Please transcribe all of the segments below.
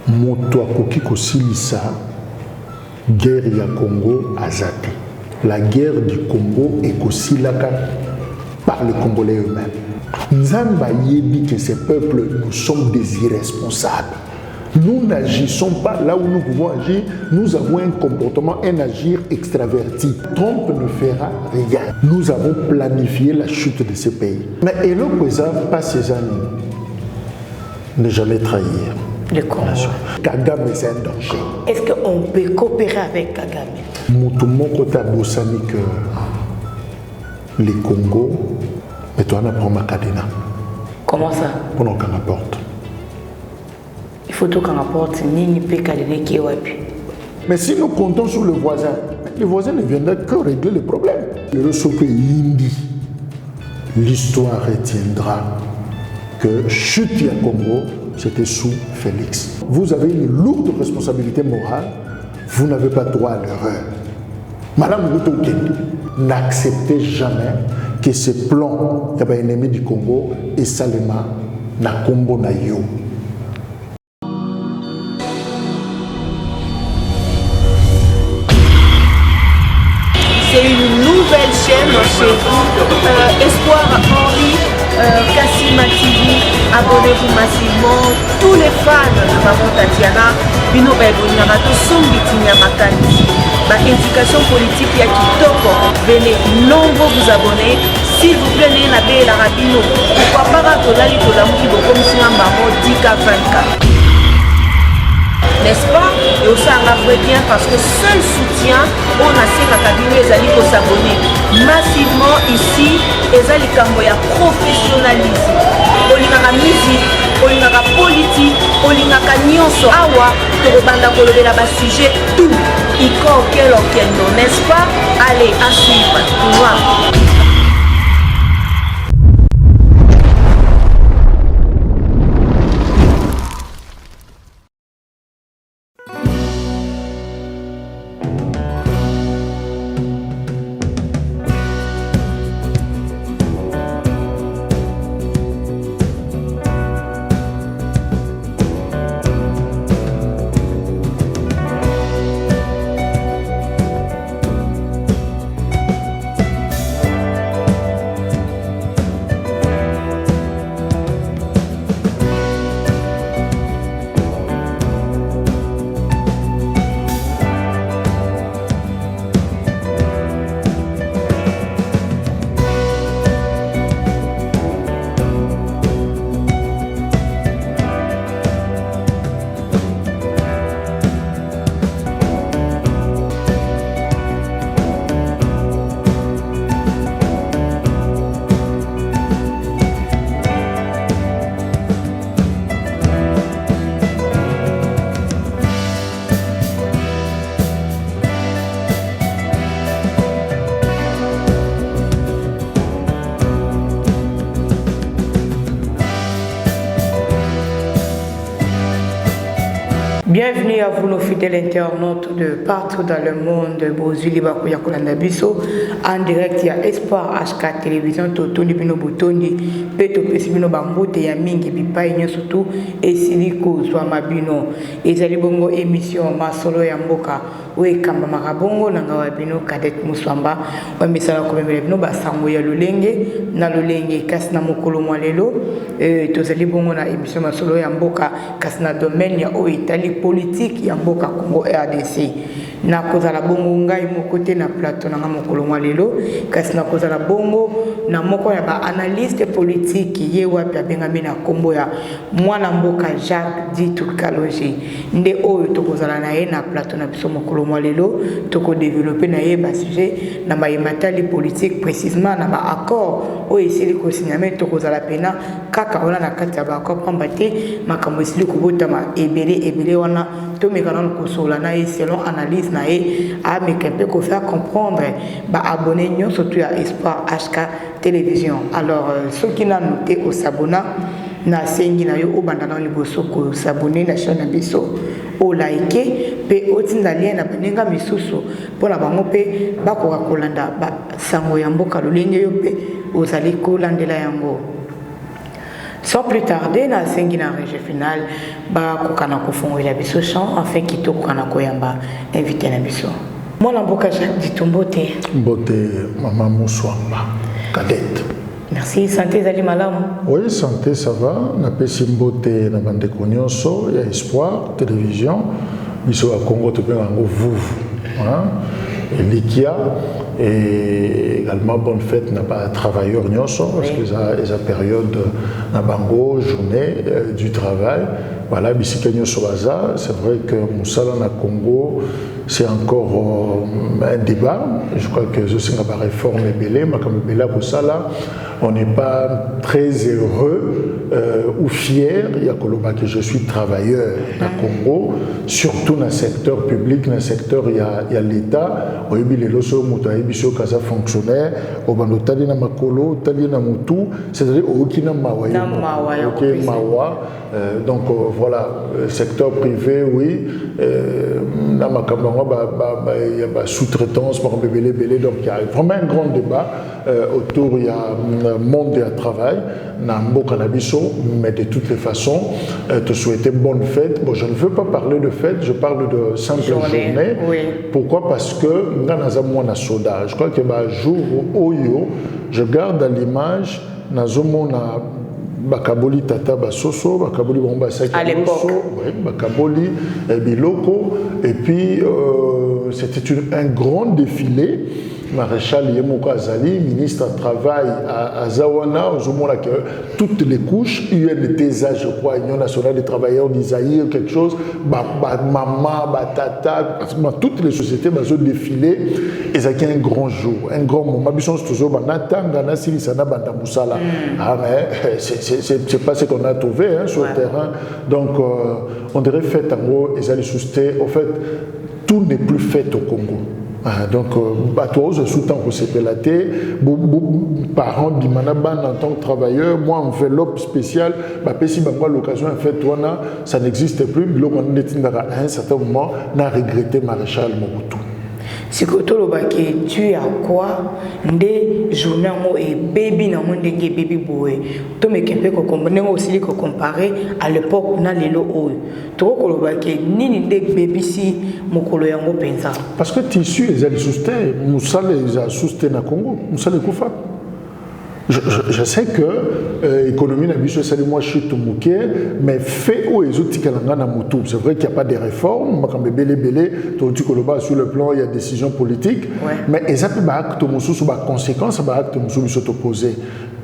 moto akoki kosilisa guerre ya Congo azate. La guerre du Congo est kosilaka par les Congolais eux-mêmes. Nzamba yebi que ces peuples, nous sommes des irresponsables. Nous n'agissons pas là où nous pouvons agir. Nous avons un comportement, un agir extraverti. Trump ne fera rien. Nous avons planifié la chute de ce pays. Mais Elo Kweza, pas ces années, ne jamais trahir. Le Congo. Kagame, c'est un danger. Est-ce qu'on peut coopérer avec Kagame? Moutoumoko tabosani que les Congo, mais toi, on apprend ma cadena. Comment ça? Pour qu'on apporte. Il faut qu'on apporte Nini Pekalele qui est wapi. Mais si nous comptons sur le voisin ne viendra que régler le problème. Le Sope Yindi, l'histoire retiendra que chute à Congo, c'était sous Félix. Vous avez une lourde responsabilité morale, vous n'avez pas droit à l'erreur. Madame Rutoukeni, n'acceptez jamais que ce plan des ennemis du Congo est Salema na Kombo na yo. C'est une nouvelle chaîne chez vous, Espoir Henri, Kassima TV. Abonnez-vous massivement. Tous les fans de Maman Tatiana, Bino Baibonyama, Tosombi Tinyamakani. Ma indication politique ya Kitoko. Venez nombreux vous abonner. S'il vous plaît, n'ayez la rabino. Pourquoi pas Tolali Tolamuki Bokom Sinambamo 10K 24. N'est-ce pas? Et aussi en africain parce que seul soutien, on a ces cabinets ezali pour s'abonner massivement ici. Ezali kambo ya professionnalisme. Olingaka musique, olingaka politique, olingaka nyonso awa tokobanda kolobela ba sujet tout. Iko quel okendo, n'est-ce pas? Allez, à suivre. Wow. Bienvenue à vous nos fidèles internautes de partout dans le monde. Bozuli Bakuya Kolanda Biso en direct il y a Espoir HK télévision Totoni Bino Botondi Peto Pesibino Bambote ya mingi bipai nyo surtout et siliko zwa mabino ezali bongo émission masolo ya mboka we kamba makabongo nanga wa bino Cadet Muswamba wa misala ko memele bino basango ya lolenge na lolenge kasi na mokolo mwa lelo tozali bongo na émission masolo ya mboka kasi na domaine ya o Italie politique ya mboka Congo RDC na kozala bongo ngai moko te na plateau na mokolo mwa lelo kasi na kozala bongo na moko ya ba analyste politique ye wapi abengami na kombo ya mwana mboka Jacques Ditu Kaloji nde oyo tokozala na ye na plateau na biso mokolo mwa lelo toko développer na ye ba sujet na ba matali politique précisément na ba accord oyo esili ko signame tokozala pena kaka ona na kati ya ba accord pamba te makambo esili ko botama ebele wana to mekana ko sola na ye selon analyse na ye a mekempe ko faire comprendre ba abonné nyo surtout ya Espoir HK télévision. Alors ceux qui n'ont noté au s'abonner na sengi na yo obanda na liboso ko s'abonner na chaîne na biso o like pe otinda lien na baninga misusu pona bango pe bakoka kolanda ba sango ya mboka lolenge yo pe ozali kolandela yango. Sans plus tarder, na sengi na régie finale, ba kokana ko fongo la biso chant afin kito kokana ko yamba invité na biso. Moi la mboka Jacques Ditumbote. Mbote maman Moussouamba, cadette. Merci, santé zali malamu. Oui, santé ça va. Na pesi mbote na bande konyoso, ya espoir télévision. Biso à Congo te bien en vuvu. Hein? Et Likia et également bonne fête n'a pas travailleur nyonso parce que ça est période na bango journée du travail. Voilà, bisika nyonso baza, c'est vrai que Moussala na Congo c'est encore un débat. Je crois que je sais la réforme est belée, mais comme Bella Moussala, on n'est pas très heureux ou fier. Il y a que je suis travailleur na Congo, surtout dans le secteur public, dans le secteur il y a l'État. Au début les loso muta ebiso kaza fonctionnaire, au bando tali na makolo, tali na mutu, c'est-à-dire au kina mawa. OK mawa. Donc voilà, secteur privé oui, na makamba il y a sous-traitance par belé donc il y a vraiment un grand débat autour il y a monde du travail na mboka na biso, mais de toutes les façons te souhaiter bonne fête. Bon, je ne veux pas parler de fête, je parle de simple journée. Oui. Pourquoi? Parce que je crois que jour oyo je garde à l'image nazomona bakaboli tata basoso bakaboli bomba saki à l'époque oui bakaboli biloko et puis c'était un grand défilé. Maréchal Yemoko Azali, ministre du Travail à Zawana, que toutes les couches, UNTSA, je crois, Union nationale des travailleurs d'Isaïe, quelque chose, maman, tata, toutes les sociétés ont défilé, et ça a un grand jour, un grand moment. C'est pas ce qu'on a trouvé sur le terrain. Donc, on dirait fait en gros, ils allaient souster. En fait, tout n'est plus fait au Congo. Donc, toi, je sous-tends que c'est pélaté. Parents, bimanaban en tant que travailleur, moi, enveloppe spéciale, si l'occasion, en fait, ça n'existe plus. À un certain moment, on a regretté Maréchal Mobutu. Si tu as quoi des journées et baby na monde des baby boy to me kempe ko aussi ko comparer à l'époque na lelo o to ko lobaki nini des baby si mokolo yango penza parce que tissu les ali susté musala les a susté na Congo musala kufa. Je sais que l'économie n'a pas été moi chute mouké, mais fait où les outils na mutu. C'est vrai qu'il n'y a pas de réformes, comme belé sur le plan il y a décision politique, mais ils ont pas acte sous conséquence, acte sont opposés.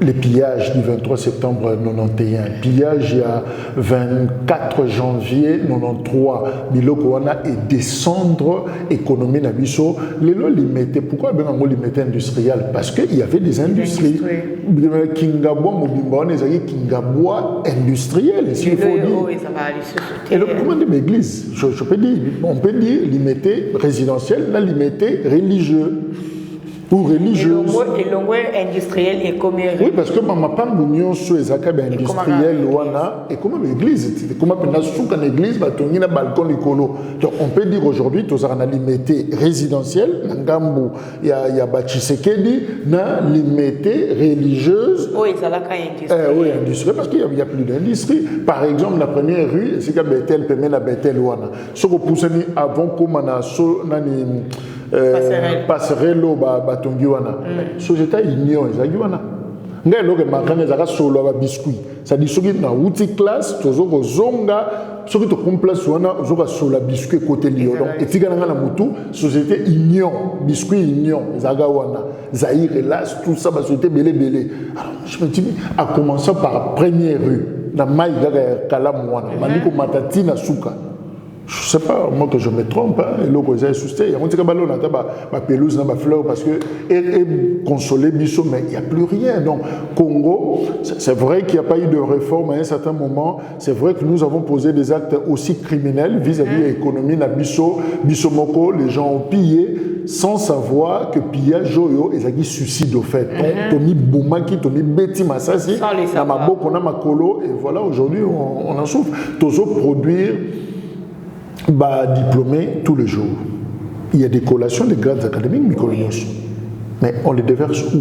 Les pillages du 23 septembre 91, pillage il y a 24 janvier 93, biloko wana et descendre économie na biso, les lois limitées. Pourquoi ben on limité industriel? Parce qu'il y avait des industries. Kingabwa mobimba on ezaki kingabwa industriel, s'il faut dire. Et le commandement de l'église, je peux dire, on peut dire limité résidentiel, la limité religieux. Ou religieuse. Et le industriel et commercial. Oui, parce que ma femme l'union sur les acabes industriels et comme l'église, comment on a sous qu'une église va tourner un balcon écolo. Donc on peut dire aujourd'hui tous on a limité résidentiel, Ngambu, il y a Bachisekedi, na limité religieuse. Oui, ça l'a oui, industriel parce qu'il y a plus d'industrie. Par exemple, la première rue, c'est qu'à Bethel, Pemé la Bethel wana. Ce que poussez avant comme on a so nani passerelle batongi wana société union ezaki wana ngai loke makanga ezaka solo ba biscuit ça dit soki na outil classe tozo kozonga soki to complexe wana ozoka solo biscuit côté lio donc etikana na mutu société union biscuit union ezaka wana Zaïre hélas tout ça ba société belé alors je me dis à commencer par première rue na mai gaga kalamu wana maniko matati na suka. Je ne sais pas, moi que je me trompe, et l'eau que j'ai susté, il y a un petit peu de pelouse, de fleurs, parce que est consolé, biso, mais il n'y a plus rien. Donc, Congo, c'est vrai qu'il n'y a pas eu de réforme à un certain moment, c'est vrai que nous avons posé des actes aussi criminels vis-à-vis de l'économie, la biso, bisomoko, les gens ont pillé, sans savoir que pillage, joyo, et ça qui suicide au fait. Tomi Boumaki, Tomi Betty Massassi, Namaboko, Namakolo, et voilà, aujourd'hui, on en souffre. Tozo produire. Diplômés tous les jours. Il y a des collations, des grades académiques, mais on les déverse où?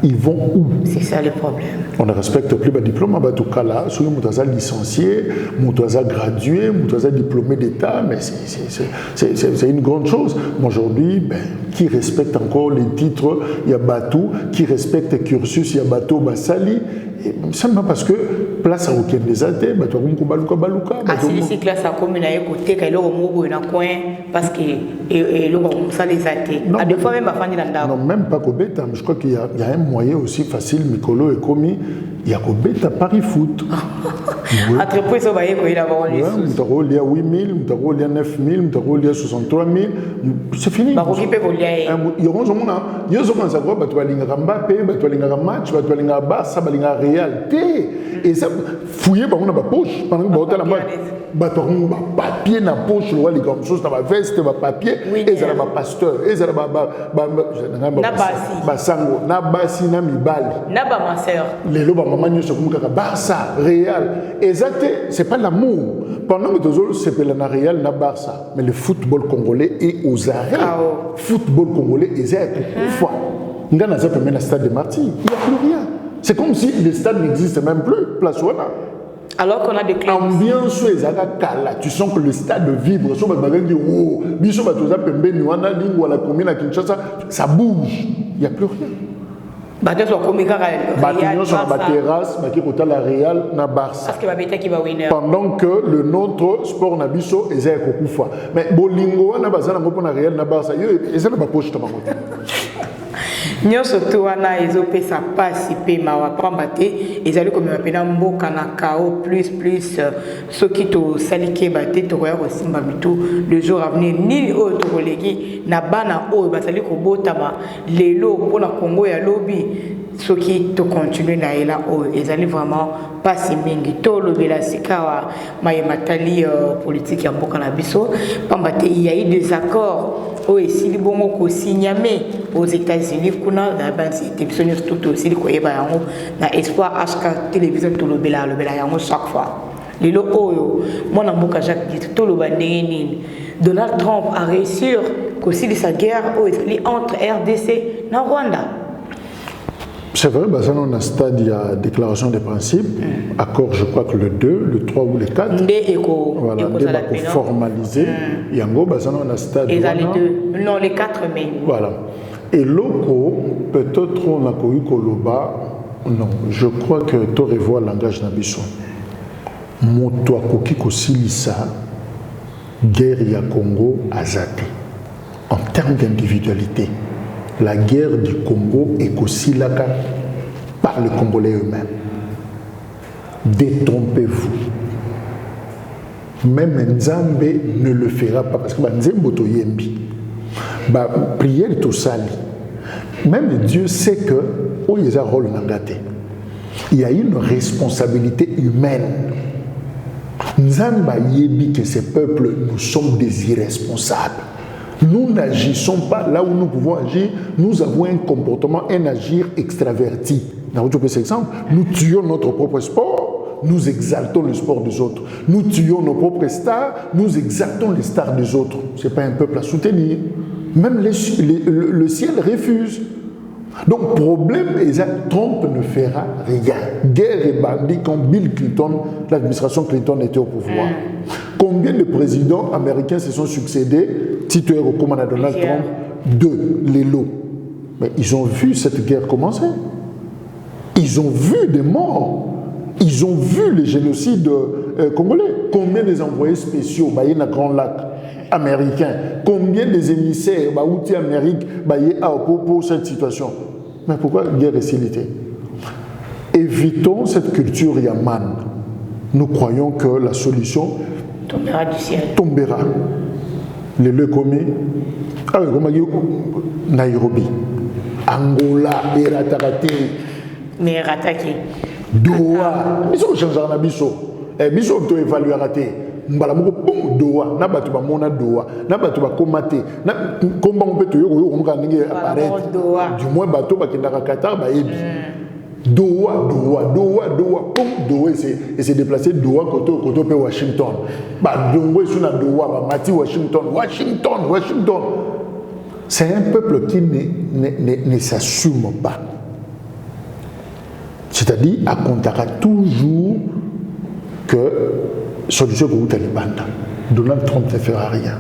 ils vont où? C'est ça le problème. On ne respecte plus le diplôme, en tout cas là, ceux qui sont licenciés, qui sont gradués, qui sont diplômés d'État, mais c'est une grande chose. Aujourd'hui, qui respecte encore les titres, il y a Batou, qui respecte le cursus, il y a Batou, Basali. Seulement parce que place à aucun des athées, baluka. Ah, si les classes à commune à écouter, qu'il y a un mot dans le coin, parce que ça les athées. À deux fois même, non, même pas Kobeta, mais je crois qu'il y a un moyen aussi facile, Mikolo et Komi, il y a Kobeta Paris Foot. Entreprise, on va y avoir les sous. Il y a 8 000, il y a 9 000, il y a 63 000. C'est fini. Il y aura un moment, il y a un moment, il y a un Mbappé, il y a un match, il y a un Barça, il y a un Real. Et ça, fouiller, on a ma poche. Pendant que tu as un papier dans la poche, il y a des choses dans la veste, il y a papier, et il y a un pasteur, et il y a un Sango, Nabasi, Namibali. Nabamasseur. Les lobes, maman, c'est comme Barça, Real. Et ça, c'est pas l'amour. Pendant que tu as c'est pas la Real, na Barça. Mais le football congolais est aux arrêts. Le football congolais est une fois. On a même le stade de Marty. Il n'y a plus rien. C'est comme si le stade n'existe même plus. Place où alors qu'on a des clubs. Ambiance, tu sens que le stade vibre. Ça bouge. Il n'y a plus rien. Pendant que le nôtre sport nabiso est Kokufa. Mais Bolingo na bazana ngopona Real na Barça. Ezana ba poche tama ngota. Nyonso to wana ezopesa pasi pe mawa pamba te ezali comme apena mboka na kao plus ce qui to salike bate to ya kosimba mitu le jour à venir ni autre collègue na bana o basali ko botama lelo pona Congo ya lobi ce qui to continuer na ela o ezali vraiment pasi mingi to lobela sikawa mayematali politique ya mboka na biso pamba te il y a eu des accords et si les bons mots signés aux États-Unis, kuna na bansi télévision tout aussi ko eba yango na Espoir HK télévision to lobela yango chaque fois. Les lo oyo mona mboka Jacques dit to lo bandeni Donald Trump a réussi qu'aussi de sa guerre entre RDC na Rwanda. C'est vrai, ça on a un stade, il y a déclaration des principes, accord je crois que le 2, le 3 ou le 4. Voilà, pour formaliser. Il y a un stade. Et les deux. Non, les 4 mai. Voilà. Et l'autre, peut-être on a connu Koloba, non, je crois que tu revois le langage Nabiso. Moto akoki kosilisa guerre ya Congo azate. En termes d'individualité. La guerre du Congo est aussi là par les Congolais eux-mêmes. Détrompez-vous. Même Nzambe ne le fera pas parce que Nzambe toyembi. Prière tout sali. Même Dieu sait que il y a un rôle nangate. Il y a une responsabilité humaine. Nzambe yebi que ces peuples nous sommes des irresponsables. Nous n'agissons pas là où nous pouvons agir. Nous avons un comportement, un agir extraverti. Dans votre exemple, nous tuons notre propre sport, nous exaltons le sport des autres. Nous tuons nos propres stars, nous exaltons les stars des autres. Ce n'est pas un peuple à soutenir. Même le ciel refuse. Donc, problème, Trump ne fera rien. Guerre et bandit quand Bill Clinton, l'administration Clinton était au pouvoir. Combien de présidents américains se sont succédés, Tito comme à Donald Trump, 2, les lots. Mais ils ont vu cette guerre commencer. Ils ont vu des morts. Ils ont vu le génocide congolais. Combien des envoyés spéciaux, dans le Grand Lac américain, combien des émissaires, outils Amérique, pour cette situation. Mais pourquoi guerre et silité? Évitons cette culture yaman. Nous croyons que la solution tombera du ciel. Tombera. Les leucomies, Nairobi, Angola, Eratakati. Mais Erataki. Doha. Ils ont changé en abisso. Ils ont évalué à rater. Mbalamoko pom Doha. Na batu ba mona Doha. Na batu ba komate. Na komba on peut te yo on ka ninge apparaître. Du moins bateau ba kendaka Qatar ba yebi. Doha, pom Doha et c'est déplacé Doha côté pe Washington. Ba dongo sur na Doha ba mati Washington. C'est un peuple qui ne s'assume pas. C'est-à-dire, à comptera toujours que solution que vous avez banda. Donald Trump ne fera rien.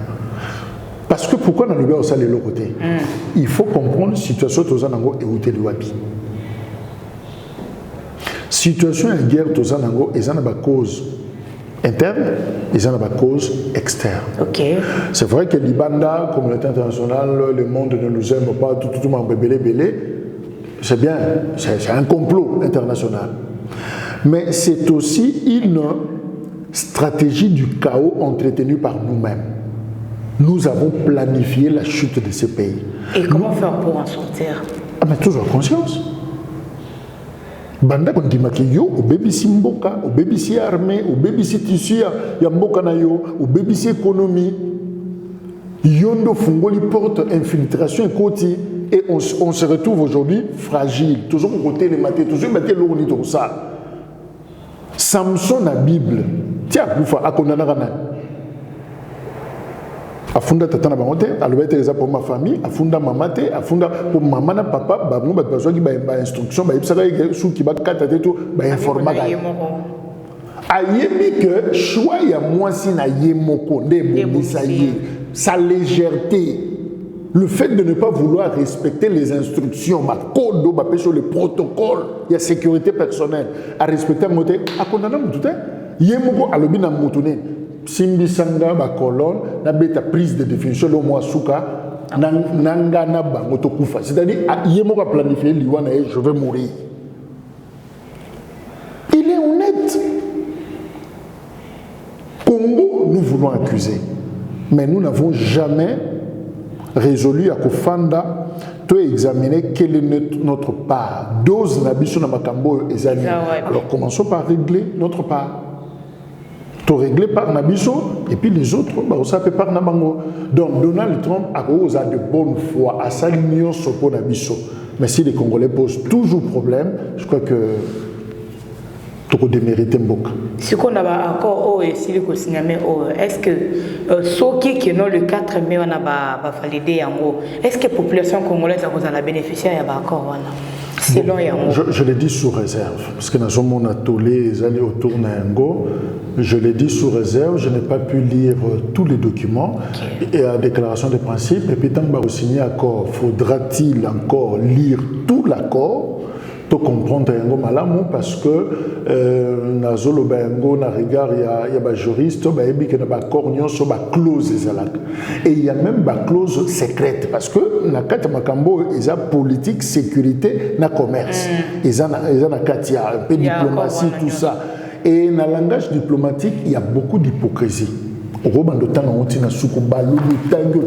Parce que pourquoi on a le aussi de l'autre côté? Il faut comprendre la situation de Tozanango et Outé de Wabi. Situation de guerre Tozanango et ça n'a pas cause interne et ça n'a pas cause externe. Okay. C'est vrai que l'Ibanda, la communauté internationale, le monde ne nous aime pas, tout le monde belé. C'est bien, c'est un complot international. Mais c'est aussi une stratégie du chaos entretenue par nous-mêmes. Nous avons planifié la chute de ces pays. Et comment faire pour en sortir? Ah, mais toujours conscience. Banda kondimaki yo, au BBC mboka, au BBC armée, au BBC tissu, ya mboka na yo, au BBC économie. Yondo fungoli porte infiltration et côté. Et on se retrouve aujourd'hui fragile. Toujours au côté les matés, toujours maté l'orni tout ça. Samson la Bible. Tiens, vous faites à Kondanarana. Afunda tatana bangote, alobete les pour ma famille, afunda mamate, afunda pour maman na papa, ba mo ba besoin qui ba instruction, ba ibsaka sou qui ba kata teto, ba informa ga. Ayebi que choix ya mwasi na yemoko nde bondisa ye, sa légèreté. Le fait de ne pas vouloir respecter les instructions, ma code, sur le protocole, il y a sécurité personnelle, à respecter le moté, à condamner le moté. Yemoko alobi na motone, simbi sanga ba colonne, na beta prise de définition le mois souka, nanga na ba motokufa. C'est-à-dire, yemoko a planifié liwana et je vais mourir. Il est honnête. Congo, nous voulons accuser, mais nous n'avons jamais résolu à Kofanda de examiner quelle est notre part. Dose nabiso na makambo ezali. Alors commençons par régler notre part. To régler par nabiso et puis les autres bah ça peut par nabango. Donc Donald Trump a de bonne foi à s'aligner sur pour nabiso. Mais si les Congolais posent toujours problème, je crois que ce qu'on a encore est-ce que ceux qui ont le 4 mai on a validé en haut, est-ce que la population congolaise a la bénéficiaire y a encore selon je l'ai dit sous réserve parce que nous sommes atolés allés autour d'Ango. Je l'ai dit sous réserve, je n'ai pas pu lire tous les documents et la déclaration de principe et puis tant que vous signez accord, faudra-t-il encore lire tout l'accord pour comprendre yango malamu parce que nazolo bango na regard il y a ba juriste ba yebi que na ba cornion so ba clause ezalaka et il y a même ba clause secrète parce que na kati makambo eza politique sécurité na commerce eza na kati ya un peu diplomatie tout ça et dans le langage diplomatique il y a beaucoup d'hypocrisie. Robando tanga ontina suku balu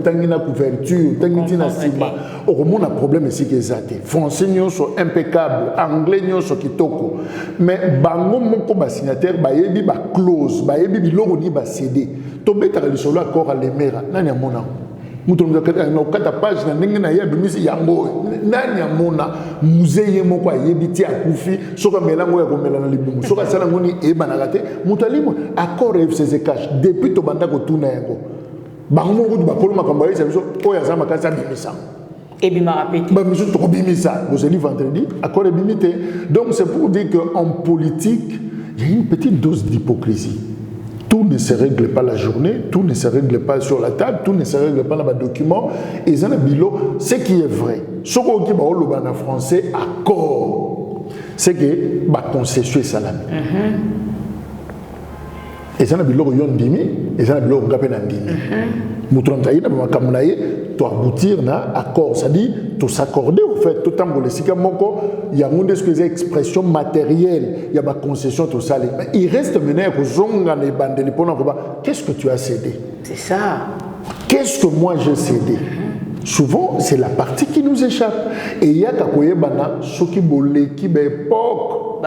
tangi na couverture tangi na sima okomona problème ici que ezate français nyonso impeccable anglais nyonso kitoko mais bango moko ba signataire ba yebi ba clause ba yebi biloko ni ba cédé to betaka lisolo accord à l'emera nani amona muto mzakata na kata page na ndenge na ya bimisi yango nani amona musée moko ayebi ti akufi soka melango ya komela na libumu soka sala ngoni eba na kate mutalimo accord FCC cash depuis to banda ko tuna yango bango moko ba kolo makambo ya biso oya za makasa bimisa ebima rapete ba miso to bimisa vous allez vendredi accord ebimité donc c'est pour dire que en politique il y a une petite dose d'hypocrisie. Tout ne se règle pas la journée, tout ne se règle pas sur la table, tout ne se règle pas dans les documents. Et ça, ce qui est vrai, ce qui est en français, accord, c'est que la concession est salami. Et ça, c'est yon dimi, et ça, c'est dimi. Moutrantaï, tu aboutir à accord, c'est-à-dire, tu s'accorder au fait, tout le temps, il y a une expression matérielle, il y a une concession, tout ça. Mais il reste maintenant qu'est-ce que tu as cédé? C'est ça. Qu'est-ce que moi j'ai cédé? Souvent, c'est la partie qui nous échappe. Et il y a ce qui est l'époque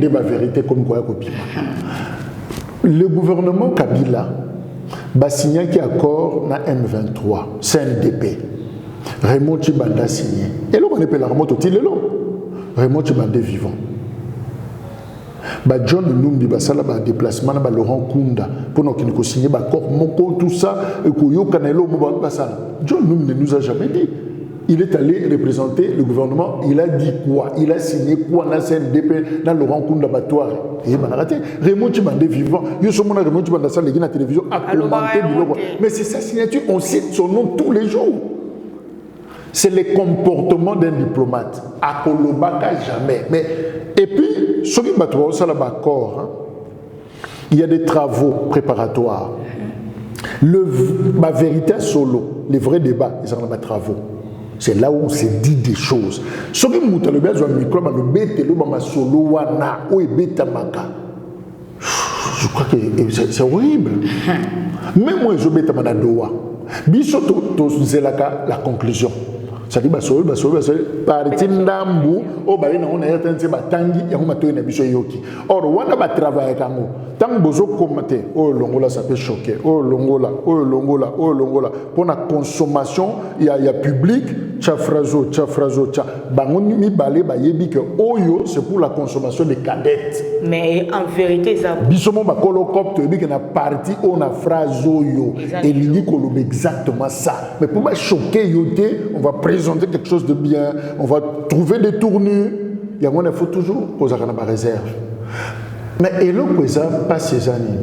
de ma vérité comme quoi le gouvernement Kabila a signé un accord na M23, CNDP. Raymond Chibanda a signé. Et là, on appelle Raymond Totilelo. Raymond Chibanda est vivant. John Numbi basala ba déplacement na Laurent Kunda pour nous signer accord moko tout ça et ko yokanelo basala. John Numbi ne nous a jamais dit il est allé représenter le gouvernement, il a dit quoi? Il a signé quoi dans CNDP, dans Laurent Kunda Batoire? Et il m'a raté. Raymond Chibande vivant, il y a Raymond Chibande dans la télévision, a commenté. Mais c'est sa signature, on cite son nom tous les jours. C'est le comportement d'un diplomate. À Kolobaka, jamais. Mais, et puis, ce qui m'a trouvé, il y a des travaux préparatoires. Ma vérité solo, les vrais débats, ils ont des travaux. C'est là où on se dit des choses. Ce qui m'a trouvé, je crois que c'est horrible. Même moi, je vais à Doha. La conclusion. Ça dit parti ndambu o bali na on a été batangi ya ngoma to na biso yoki. Or wana ba travailler kango. Tant bozo commenter oh longola ça peut choquer. Oh longola pour la consommation il y a public chafrazo bango mi balé ba yebi que oyo c'est pour la consommation des cadettes. Mais en vérité ça bisomo ba kolokopte yebi que na parti on a phrase oyo et ligi kolobe exactement ça. Mais pour pas choquer yoté, on va présenter quelque chose de bien, on va trouver des tournures. Il faut toujours poser la réserve. Mais et l'autre, pas ces années,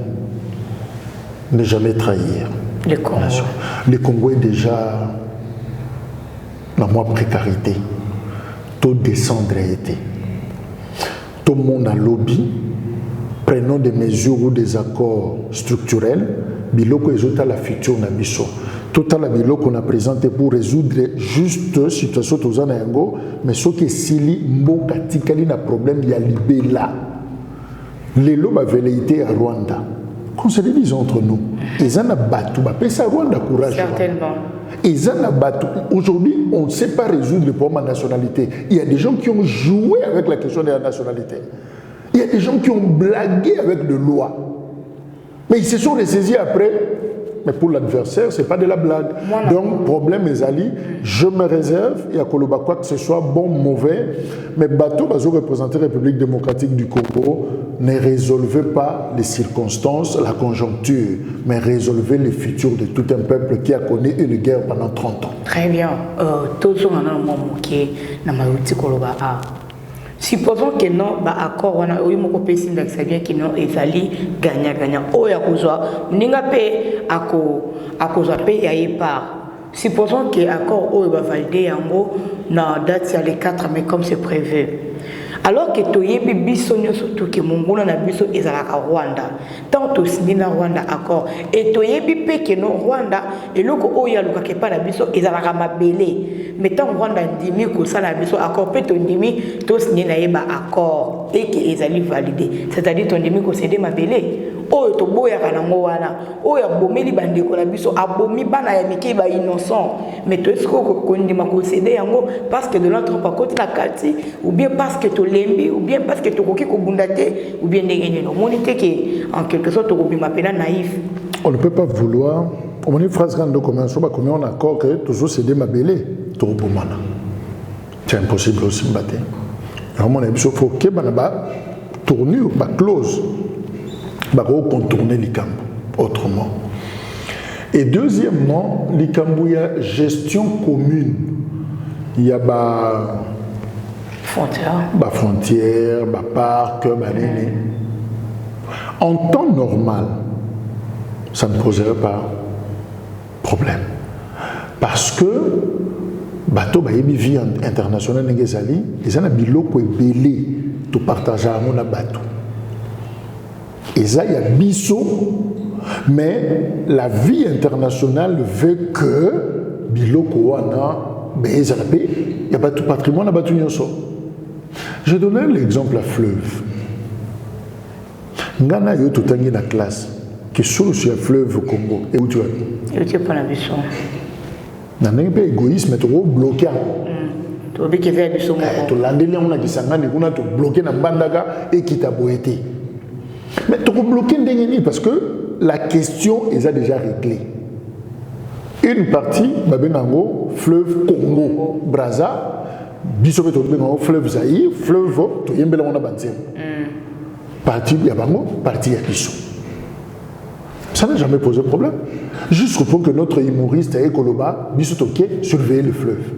ne jamais trahir. Le Congo est déjà dans la précarité. Tout descendre été. Tout le monde a lobby. Prenons des mesures ou des accords structurels. Biloko est la future Nabiso. Tout à l'heure qu'on a présenté pour résoudre juste la situation de Zanango, mais ce qui est si mboka tikali na problème il y a libé là. Les lots velléité à Rwanda. Qu'on se dise entre nous. Ils en a battu, ça Rwanda courage. Certainement. Ils en a battu. Aujourd'hui, on ne sait pas résoudre le problème de nationalité. Il y a des gens qui ont joué avec la question de la nationalité. Il y a des gens qui ont blagué avec de lois. Mais ils se sont ressaisis après. Mais pour l'adversaire, ce n'est pas de la blague. Voilà. Donc, problème, mes alliés, je me réserve, il y a quoi que ce soit bon, mauvais, mais bateau, représenter la République démocratique du Congo, ne résolvez pas les circonstances, la conjoncture, mais résolvez le futur de tout un peuple qui a connu une guerre pendant 30 ans. Très bien. Supposons que non, accord, on a eu mon copain bien qui non, et ali gagnant. Oh, ya kozwa, ninga pe akozwa pe ya part. Supposons que accord oh va valider en gros na date ya les 4 mai comme c'est prévu. Alors que toyebi biso surtout que mongona na biso ezalaka Rwanda. Tant to signé na Rwanda accord et toyebi pe que non Rwanda et loko oya luka ke pa na biso ezalaka mabele. Mais tant Rwanda ndimi ko sala biso accord pe to ndimi to signé na yeba accord et que ezali validé. C'est-à-dire ton ndimi ko cédé mabele. Oyo to boya kana ngo wana. Oyo bomeli bandeko na biso abomi bana ya mike ba innocent. Mais to esko ko ndima ko cédé yango parce que de l'autre côté la kati ou bien parce que to lembi ou bien parce que tu koki ko bundate ou bien ndengene no monité que en quelque sorte to bima pena naïf. On ne peut pas vouloir on a une phrase grande comme ça comme on accord que toujours c'est des mabélé to bomana. C'est impossible aussi mbaté. Alors on a besoin faut que banaba tournure ba close ba contourner l'icambo autrement. Et deuxièmement, l'icambo il y a gestion commune. Il y a frontière, parc, en temps normal, ça ne poserait pas problème. Parce que bateau vie internationale n'engezali, ils ont un biloko belé to partager mon bateau. Et ça il y a biso, mais la vie internationale veut que biloko wana il y a pas tout patrimoine à battu nyoso. Je donne l'exemple à fleuve. Ngana yo tutangi na classe que sur le fleuve Congo et où tu vas? Tu pas la vision. Na n'est pas égoïsme tu bloqué. Tu veux que faire du son. Tu landeli on a dit sangani kuna tu bloqué na bandaga et qui t'a boité. Mais tu bloqué ndengeni parce que la question est déjà réglée. Une partie babenango fleuve Congo Brazza bisobe to bengo fleuve Zaïre fleuve to yembela on a banté. Partie ya bango partie ya biso. Ça n'a jamais posé problème. Jusqu'au point que notre humoriste Ekoloba biso toké surveiller le fleuve.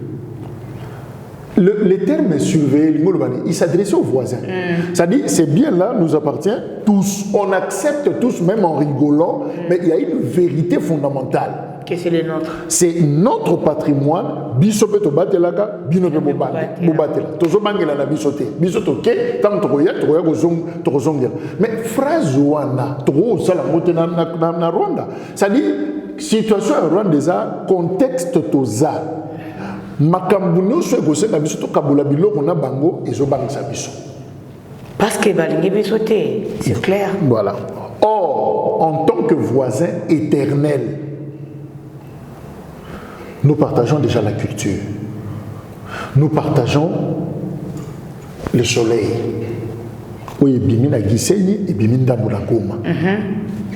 Le terme est surveillé, il s'adressait aux voisins. C'est-à-dire, c'est bien là, nous appartient tous. On accepte tous, même en rigolant, mais il y a une vérité fondamentale. Que c'est le nôtre. C'est notre patrimoine. Bisope to batelaka, binope bobatela. Tozo bangela na bisote. Bisoto ke tam toya kozongela. Mais phrase wana, tro sala mote na Rwanda. C'est-à-dire, situation en Rwanda déjà, contexte toza. Makambu nyonso ekose na biso to kabula biloko na bango ezobangisa biso. Parce que balingi biso te, c'est clair. Voilà. Or, en tant que voisins éternels, nous partageons déjà la culture. Nous partageons le soleil. Oui, bimina giseni et bimina boulangoma.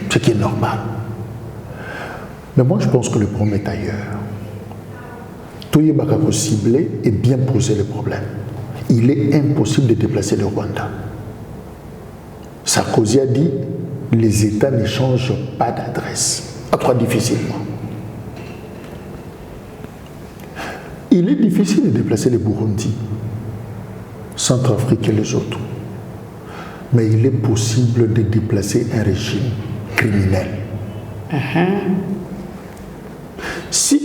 Ce qui est normal. Mais moi, je pense que le problème est ailleurs. Tout est possible cibler et bien poser le problème. Il est impossible de déplacer le Rwanda. Sarkozy a dit les États ne changent pas d'adresse. À trop difficilement. Il est difficile de déplacer le Burundi, Centrafrique et les autres. Mais il est possible de déplacer un régime criminel. Si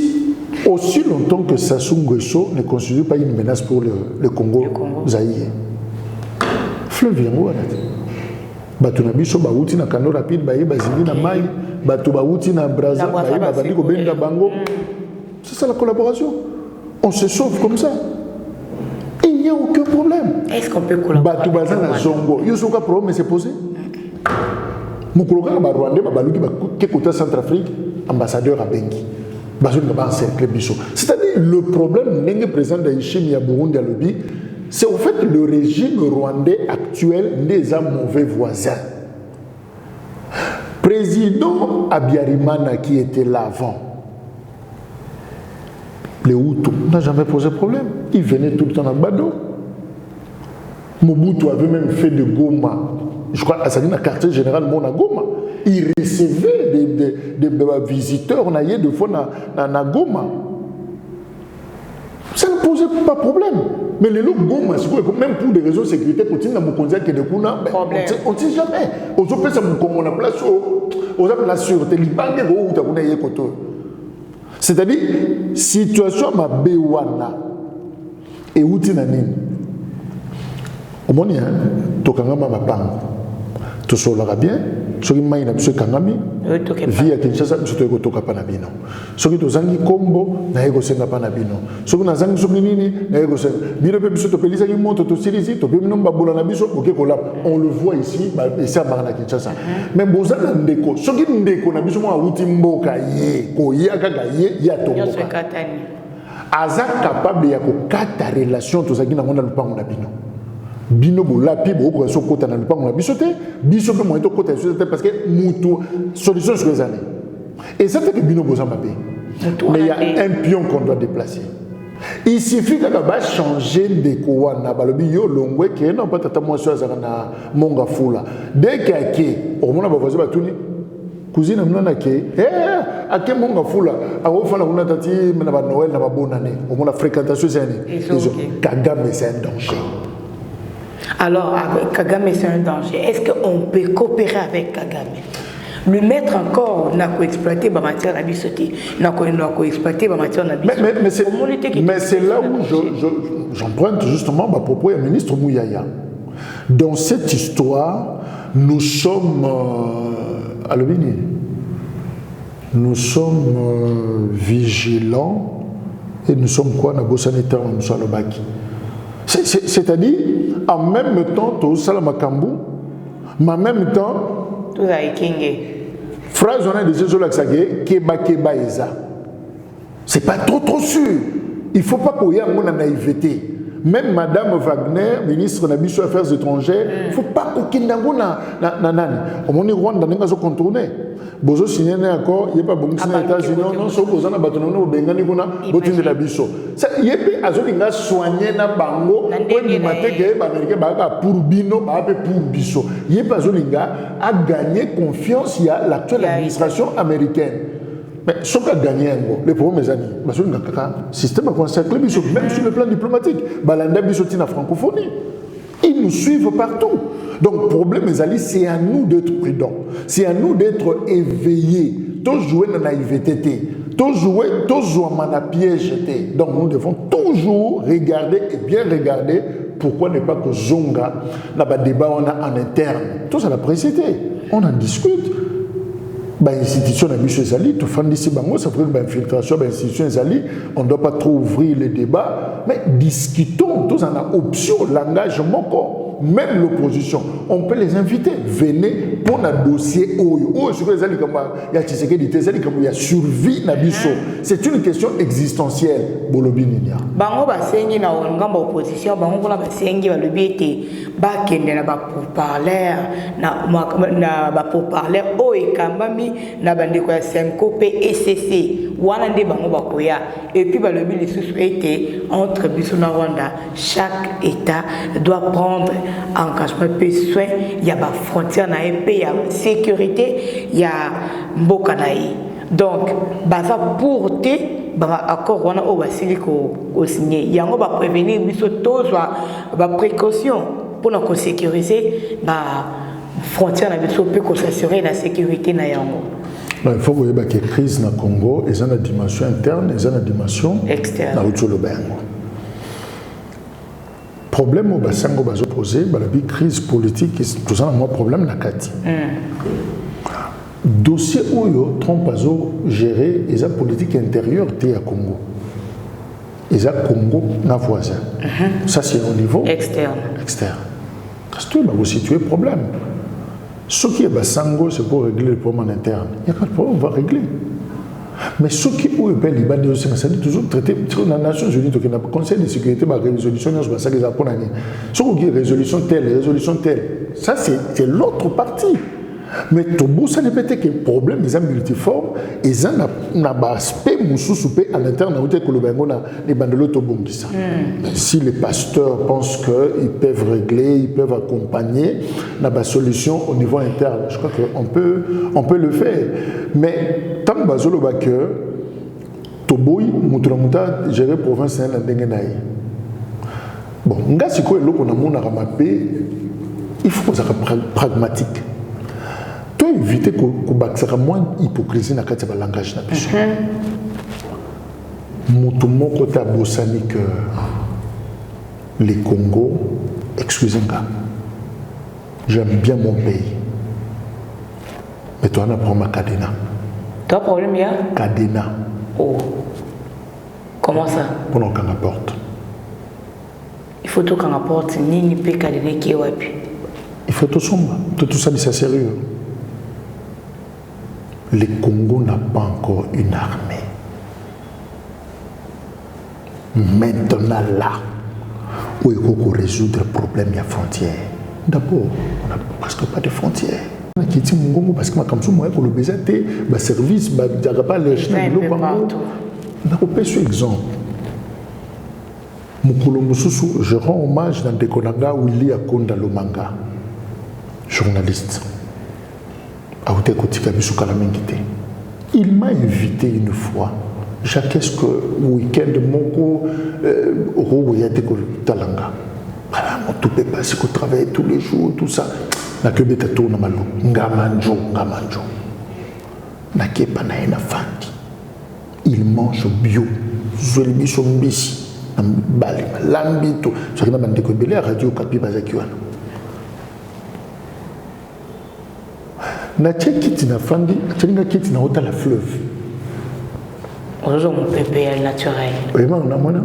aussi longtemps que Sassou Nguesso ne constitue pas une menace pour le Congo, Zaïre, fleuve yango wana. Bato na biso bauti na kano rapide baye bazili na mai, bato bauti na Brazza baye babandi ko benda bango. C'est ça la collaboration. On se sauve comme ça. Il n'y a aucun problème. Est-ce qu'on peut collaborer? Bato baza na zongo, yo soka problème s'est posé. Mukoloka ba Rwandais ba baluki ba kekota Centrafrique, ambassadeur à Bengi. C'est-à-dire le problème n'est présent dans l'Ichim à Burundi à Lobi, c'est au fait le régime rwandais actuel des mauvais voisins. Président Abiyarimana qui était là avant, les Hutus n'a jamais posé problème. Il venait tout le temps à Bado. Mobutu avait même fait de Goma, je crois, à un quartier général Mona Goma. Il recevait des visiteurs, on a eu des fois dans Goma. Ça ne posait pas de problème. Mais les lots Goma, même pour des raisons de sécurité, on ne sait jamais. On a place la sûreté. C'est-à-dire, situation ma bewana et outinanine. Au moins, tokangama mapango. Tout cela bien. Ce qui m'a dit kangami, vie à Kinshasa, je te kotoka panabino. Ce qui tozangi kombo, na ego senga panabino. Ce qui nazangi sokinini, na ego senga. Bino pe biso to pelisa ki monte to sirisi, to pe minom babola na biso, ok kolap. On le voit ici, et ça na Kinshasa. Mais bozana ndeko, ce qui ndeko na biso mo awuti mboka ye, ko yaka ga ye, ya to mboka. Aza capable ya ko kata relation tozangi na mona lupango na bino. Bino bolapi bo so kota na lupango na biso te biso pe moito kota so te parce que mutu solution sur les années et ça fait que bino boza mabé mais il y a un pion qu'on doit déplacer. Il suffit que va changer de kowana balobi yo longwe ke non pas tata moi so na monga fula dès que au mona ba voisin batuni cousine mna ke ake monga fula awo fala una tati na ba Noël na ba bonne année au mona fréquentation c'est année Kagame c'est un danger. Alors, Kagame, c'est un danger. Est-ce qu'on peut coopérer avec Kagame? Le mettre encore, n'a qu'à exploiter ma matière à bisoter, n'a qu'à exploiter ma matière à bisoter. Mais c'est là où j'emprunte justement ma propos au ministre Mouyaya. Dans cette histoire, nous sommes à l'Obini. Nous sommes vigilants et nous sommes quoi? Nous sommes sanitaires, nous sommes le Baki. C'est-à-dire, en même temps, tout ça, mais en même temps, tout ça est kingé. Phrase, on a des choses là keba eza. C'est pas trop sûr. Il ne faut pas qu'il y ait une naïveté. Même Madame Wagner, ministre des Affaires étrangères, il ne faut pas qu'il y ait une Rwanda n'a pas contourné. Bozo signé un accord, il n'y a pas bon signé aux États-Unis, non, sauf aux Anabatono, au Bengani, Botin de la Bisso. Il y a pas à soigner na bango, pour le matin, les Américains, pour Bino, pour Bisso. Il y a pas à gagner confiance, il y a l'actuelle administration américaine. Mais ce qui a gagné, les premiers années, c'est un système à encercler, même sur le plan diplomatique. Balanda Bissotina francophonie. Ils nous suivent partout. Donc, le problème, c'est à nous d'être prudents. C'est à nous d'être éveillés. Tous jouer dans la naïveté. Tous jouer dans la piège. Donc, nous devons toujours regarder et bien regarder pourquoi ne pas que Zonga, dans le débat on a en interne. Tout ça, la précité. On en discute. L'institution a mis chez Ali, tout fan d'ici, ça fait que l'infiltration de l'institution Ali, on ne doit pas trop ouvrir les débats, mais discutons, tous en a option, l'engagement, même l'opposition, on peut les inviter, venez pour un dossier où il y a survie, c'est une question existentielle, Bolobininia. Bango basengi na ngamba opposition, bango kuna basengi balobete bakende na ba pourparler na ba pourparler o ekambami na bandeko ya SEMCO pe ECC wana nde bango bakoya et puis balobi lisusu ete entre biso na Rwanda chaque état doit prendre engagement pe soin ya ba frontière na pe ya sécurité ya mboka na ye. Donc baza pour te accord wana o basili ko signer yango ba prévenir biso tozwa ba précaution pour na ko sécuriser ba frontière na biso pe ko s'assurer la sécurité na yango. Non, il faut voir que la crise na Congo est une dimension interne et une dimension externe na utolo bango. Problème au basango bazo poser ba la crise politique tout ça un problème na kati. Dossier où Trump a géré les politique intérieure à Congo. Les Congo na voisin. Ça c'est au niveau externe. Parce que vous situez le problème. Ce qui est Bassango, c'est pour régler le problème en interne. Il n'y a pas de problème, on va régler. Mais ce qui est le Liban, c'est toujours traité dans les Nations Unies, dans le Conseil de sécurité, la résolution, ça les a pour l'année. Ce qui est résolution telle, ça c'est l'autre partie. Mais tout ça n'est peut-être que le problème est multiforme et ça n'a pas aspect à l'interne les bandelots. Si les pasteurs pensent qu'ils peuvent régler, ils peuvent accompagner la solution au niveau interne, je crois qu'on peut le faire. Mais tant que Toboy, Moutramouta, gérer province en Dengenaï. Bon, il faut que ça soit pragmatique. Toi, éviter que tu moins d'hypocrisie dans le langage. Moutoumoko ta bossani que les Congo, excusez-moi, j'aime bien mon pays. Mais toi, on a problème à Kadena. Toi, problème, il y a Kadena. Oh. Comment ça? Pour qu'on apporte. Il faut tout qu'on apporte, ni peut Kadena qui est wapi. Il faut tout sombre. Tout ça, c'est sérieux. Le Congo n'a pas encore une armée. Maintenant là, où il faut résoudre le problème des frontières. D'abord, on n'a presque pas de frontières. On a quitté Mongo parce que comme ça, moi, pour le baiser, le service, il n'y a pas les chemins de l'eau. On a coupé ce exemple. Mukulu Mususu, je rends hommage dans des Konanga où il y a Konda Lomanga, journaliste. Il m'a invité une fois. Jacques, est-ce que le week-end, mon talanga. Mon tout peut passer qu'on travaille tous les jours, tout ça. Na que beta tourne malo. Ngamanjo. Na kepa na ena fandi. Il mange bio. Zolbi sombisi. Bali lambito. Ce qui m'a demandé que belé radio kapi bazakiwana. Na kiti na fandi, na kiti na hota la fleuve. Aujourd'hui, mon PPL naturel. Oui, mais on a mon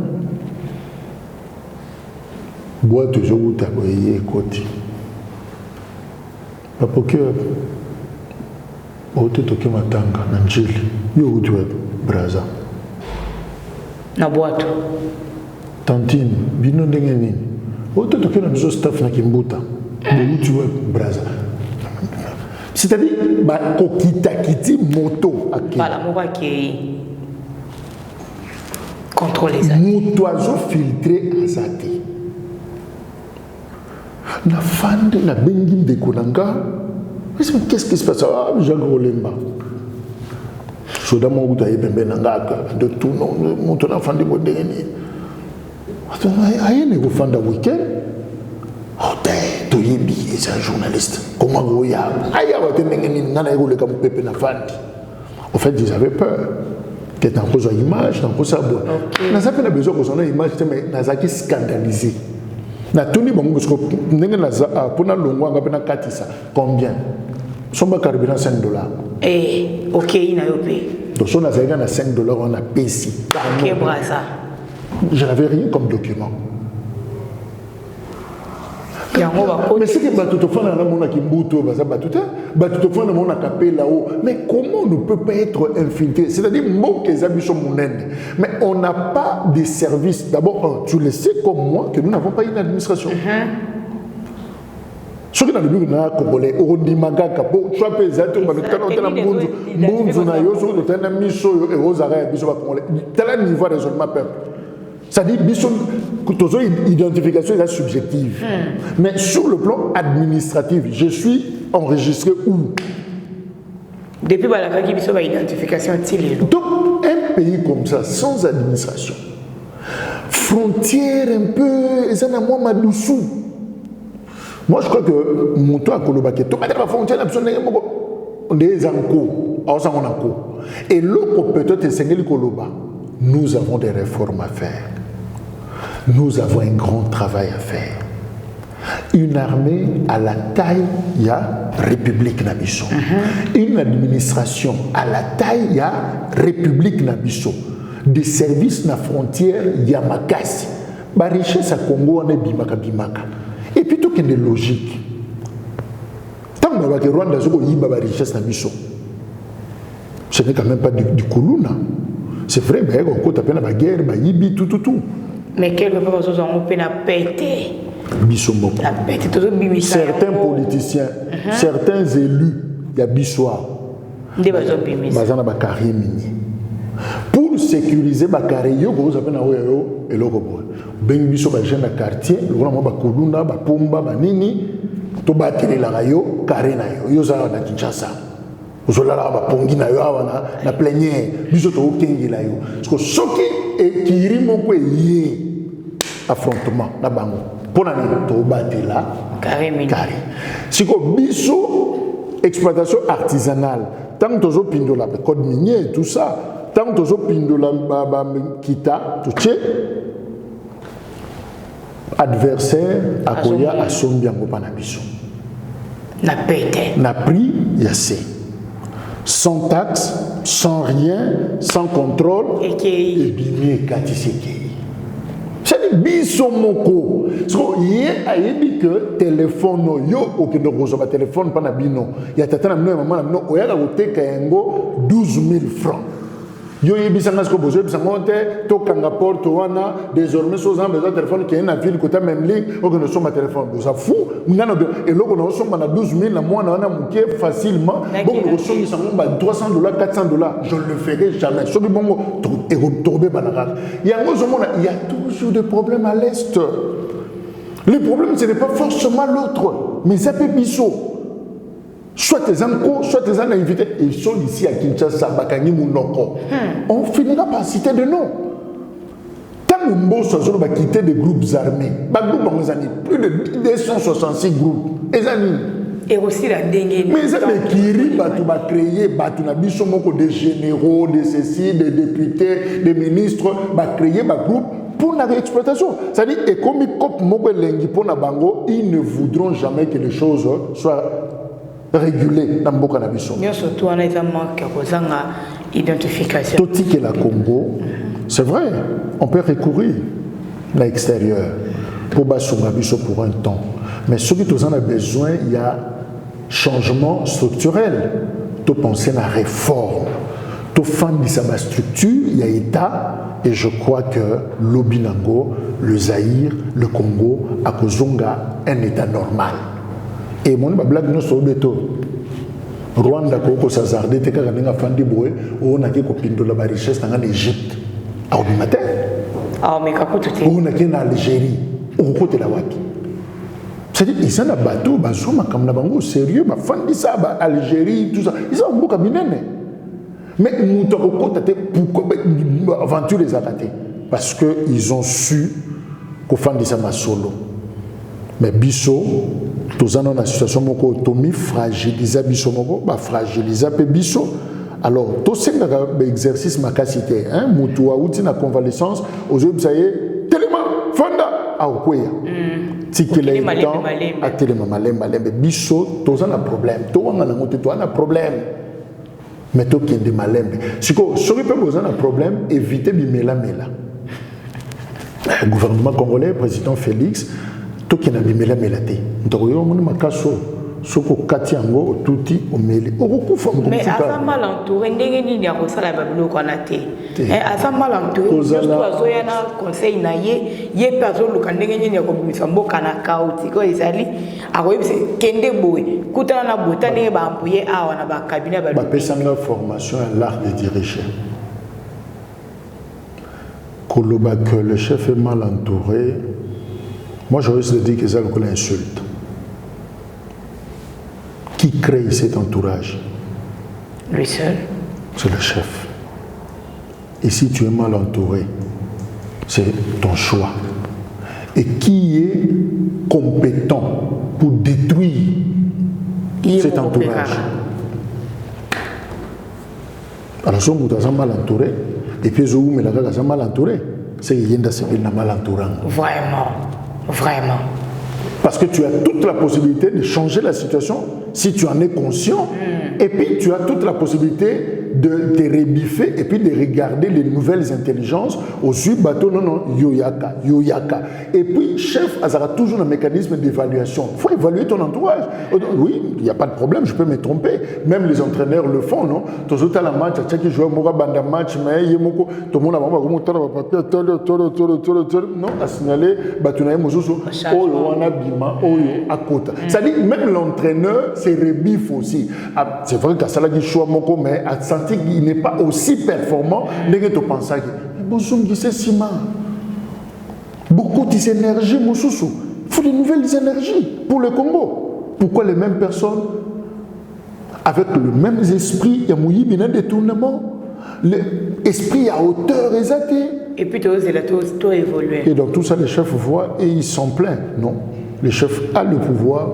bois toujours où tu as boyé côté. Papa que au te toke matanga na njili. Yo où tu es braza. Na boîte. Tantine, bino ndenge nini. Au te toke na biso staff na kimbuta. Où tu es braza. C'est-à-dire, kokita moto. Voilà, moi qui contrôle les animaux. Moto oiseau filtré à Zate. La fan de la Bengim de Konanga. Qu'est-ce qui se passe? Ah, Jacques Rolemba. soda mon goût à ébembe nangaka de tout non mon ton enfant de moderne aïe ne vous fanda week-end oh t'es yebi c'est un journaliste comment vous y a aïe va te n'engeni nana ego le comme pepe na fandi en fait ils avaient peur que t'en cause image t'en cause abo na ça fait la besoin que son image mais na zaki scandalisé na toni bango parce que n'engeni na za pour na longo ngapa na katisa combien somba carburant $5 eh ok ina yope donc on a $5 on a payé ok brasa je n'avais rien comme document. Mais c'est que Batutofan a mon akimbuto, Batutofan a mon akapé là-haut. Mais comment on ne peut pas être infiltré? C'est-à-dire, moi, que sont mon aide. Mais on n'a pas de services. D'abord, tu le sais comme moi que nous n'avons pas une administration. Ce qui est dans le but de Congolais, on dit Magaga, tu as pesé, tu as dit que tu as niveau de raisonnement peuple. C'est-à-dire que l'identification est subjective. Mais sur le plan administratif, je suis enregistré où? Depuis la identification. Donc, un pays comme ça, sans administration, frontière un peu, ça n'a moins ma douceur. Moi, je crois que mon toit à Kolobake, tout la frontière, on est en cours. Et l'autre peut-être c'est Koloba. Nous avons des réformes à faire. Nous avons un grand travail à faire. Une armée à la taille, il y a République Nabiso. Une administration à la taille, il y a République Nabiso. Des services na frontière, il y a Makasi. La richesse à Congo, on est bimaka. Et puis tout qu'il y a des logiques. Tant que Rwanda a la richesse Nabiso, ce n'est quand même pas du Kuluna. C'est vrai, mais on compte à peine la guerre, tout. Mais quelque part, on a pété. Certains politiciens, certains élus, il y a Bissoa. Pour sécuriser les carrières, vous avez un logo. Ben Bisso, les jeunes de quartier, le grand Bakulunda, Bapumba, Banini, tout battre la rayo, Karena, Yosa, na Kinshasa. Vous avez la pongi na yo na plénière, biso to kengi la yo. Parce que ce qui est kirimo ko yé affrontement na bango. Pona ni to battre la carré. Si ko biso exploitation artisanale, tant que zo pindola code minier et tout ça, tant que zo pindola kita, tout ce adversaire akoya asombi yango pa na biso. Na pété. Na pris yassé. Sans taxe, sans rien, sans contrôle, et bimé katiseki. C'est biso moko. So yé a dit que téléphone yo ou que nous recevons téléphone pas na bino. Ya tata na mno maman na mno oya ka koteka yango 12 000 francs. Yo yebisanga sko bozo bisanga te to kanga porte wana désormais sozan besoin téléphone qui est na ville côté même ligne ou que nous sommes à téléphone boza fou ngana et loko nous sommes na 12 000 na moi na muké facilement bon nous sommes bisanga $300 $400 je ne le ferai jamais sobi bongo et tomber banaka yango zomona il y a toujours des problèmes à l'est. Le problème ce n'est pas forcément l'autre mais ça peut biso. Soit tes encos, soit tes invités, ils sont ici à Kinshasa, Bakani Mounoko. On finira par citer de noms. Tant que nous sommes quitter des groupes armés, plus de 266 groupes. Et aussi la dengue. Mais ça veut dire que tu vas créer des généraux, des ceci, des députés, des ministres, créer des groupes pour l'exploitation. C'est-à-dire que comme ils ne voudront jamais que les choses soient régulé dans beaucoup de choses. Surtout en état manque identification. Tout ce qui est la Congo, c'est vrai, on peut recourir à l'extérieur pour Bassoumabiso pour un temps. Mais ce que nous avons besoin, il y a changement structurel. Tu penses à la réforme. Tu fais de structure, il y a État, et je crois que l'Obinango, le Zaïre, le Congo, à Kozonga, un État normal. Et mon blague nous sur beto Rwanda ko sazarde te ka nga fandi boy on a ke ko pindola ba richesse en Égypte ordinateur mais ka kotuté on a ke na Algérie on côté la waki c'est-à-dire ils sont na bateau bazoma comme na bango sérieux ba fandi ça ba Algérie tout ça ils ont beaucoup binene Mais pourquoi aventure les a ratés? Parce qu'ils ont su qu'on fait ça solo. Mais biso, tous dans la situation moko tomi fragiliser biso moko, ba fragiliser pe biso. Alors, tout ce exercice makasité, hein, mutua outi na convalescence, aujourd'hui ça y est, tellement fonda a okoya. Tikele temps a tellement malemba biso, tous on a problème, tout on a un problème. Mais tout qui est de malembe. Si vous avez un problème, évitez bimela mela. Le gouvernement congolais, le président Félix, tout qui est de bimela mela te. Donc yo mon makaso, soko katiango tuti omeli. Mais à ça mal entouré, ndenge ni ya kosala babilo kona te. À ça mal entouré, juste azoya na conseil na ye personne luka ndenge ni ya kobimisa mboka na kauti ko ezali akoyebise kende boye kutana na bota ndenge ba ampuye awa na ba cabinet ba pesanga formation à l'art de diriger. Koloba que le chef est mal entouré. Moi j'aurais dit que c'est une insulte. Qui crée cet entourage? Lui seul. C'est le chef. Et si tu es mal entouré, c'est ton choix. Et qui est compétent pour détruire cet entourage? Alors, si on est mal entouré, et puis je me suis mal entouré, c'est qu'il y a un mal entouré. Vraiment, vraiment. Parce que tu as toute la possibilité de changer la situation si tu en es conscient. Et puis tu as toute la possibilité de te rebiffer et puis de regarder les nouvelles intelligences au sud bateau non yoyaka. Et puis chef a toujours un mécanisme d'évaluation. Il faut évaluer ton entourage. Oui, il n'y a pas de problème, je peux me tromper. Même les entraîneurs le font, non? Tu as la match, tu as qui joue un banda match, mais il y a tout le monde a non à signaler batunaye mosusu oyo wana bima oyo akota. C'est-à-dire même l'entraîneur se rebiffe aussi. C'est vrai qu'à Salagi choix moko mais à sentir qu'il n'est pas aussi performant que tu penses que bonjour qui c'est Sima. Beaucoup d'énergie mosusu. Il faut de nouvelles énergies pour le Congo. Pourquoi les mêmes personnes avec le même esprit, il y a un détournement, l'esprit à hauteur exacte. Et puis tout évoluer. Et donc tout ça, les chefs voient et ils sont pleins. Non, les chefs ont le pouvoir.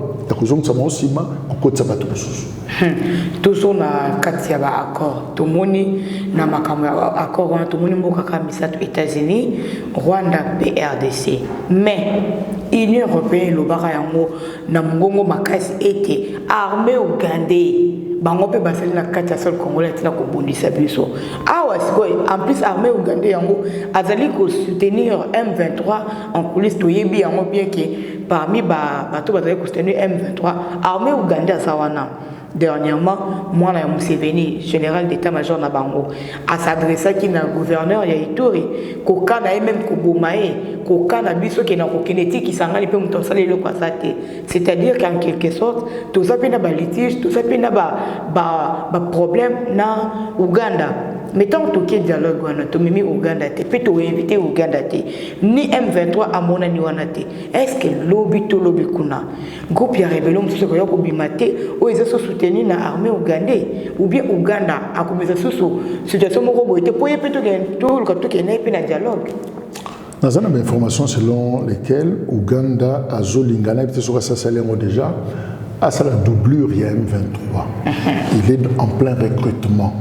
Tout ça na kati ya ba accord tomoni na makambo ya accord wana tomoni mboka kaka misato États-Unis, Rwanda pe RDC. Mais Union européenne lobaka yango na mongongo makasi ete armée ougandais bango pe basali na kati ya sol congolais tina kobundisa biso awa sikoyo. En plus armée ougandais yango azali ko soutenir M23 en coulisses toyebi yango bien que parmi bato bazali ko soutenir M23 armée ougandais asawana. Dernièrement, moi, je Museveni, général d'état-major na bango, a s'adressé à na gouverneur ya Ituri, koka na même kobomae, koka na biso ki na kokineti ki sangani pe mutosale le kwasate. C'est-à-dire qu'en quelque sorte, tout ça pe na ba litige, tout ça pe na ba problème na Ouganda. Mettons tout qui dialogue wana to mimi Ouganda te, pe to inviter Ouganda te. Ni M23 amona ni wana te. Est-ce que lobby to lobby kuna groupe ya rébellion msusu ko yoko bimate o ezo soutenir na armée ougandais ou bien Ouganda a commencé sous situation moko boite po yepe to tout ke na pe na dialogue. Dans une information selon lesquelles Ouganda a zolingana peut-être sur ça salaire déjà à ça la doublure il y a M23. Il est en plein recrutement.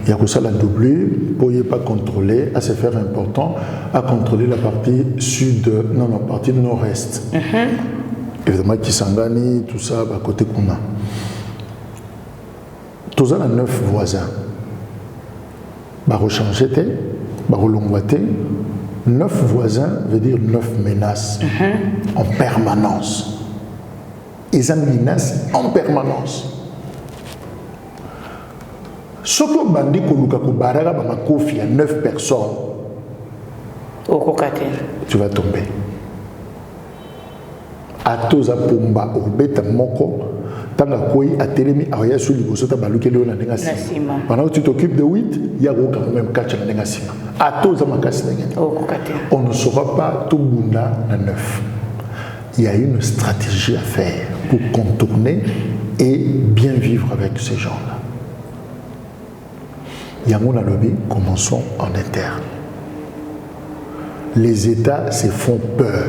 Il y a que ça la doublure pour ne pas contrôler, à se faire important, à contrôler la partie sud, non, la partie nord-est. Évidemment, Kisangani, tout ça, à côté qu'on a. Tout ça, on a 9 voisins. Bah, rechanger, bah, relonguater. 9 voisins veut dire 9 menaces en permanence. Ils ont menaces en permanence. Surtout bandi koluka kubaraka ba makofi à 9 personnes. Tu vas tomber. Atoza pomba obeta moko tanga koi atelemi aya sur liboso ta baluke leo na ndenga sima. Pendant que tu t'occupes de 8, il y a quand même 4 na ndenga sima. Atoza makasi ndenga. On ne saura pas tout bunda na 9. Il y a une stratégie à faire pour contourner et bien vivre avec ces gens-là. Yango na lobby, commençons en interne. Les États se font peur.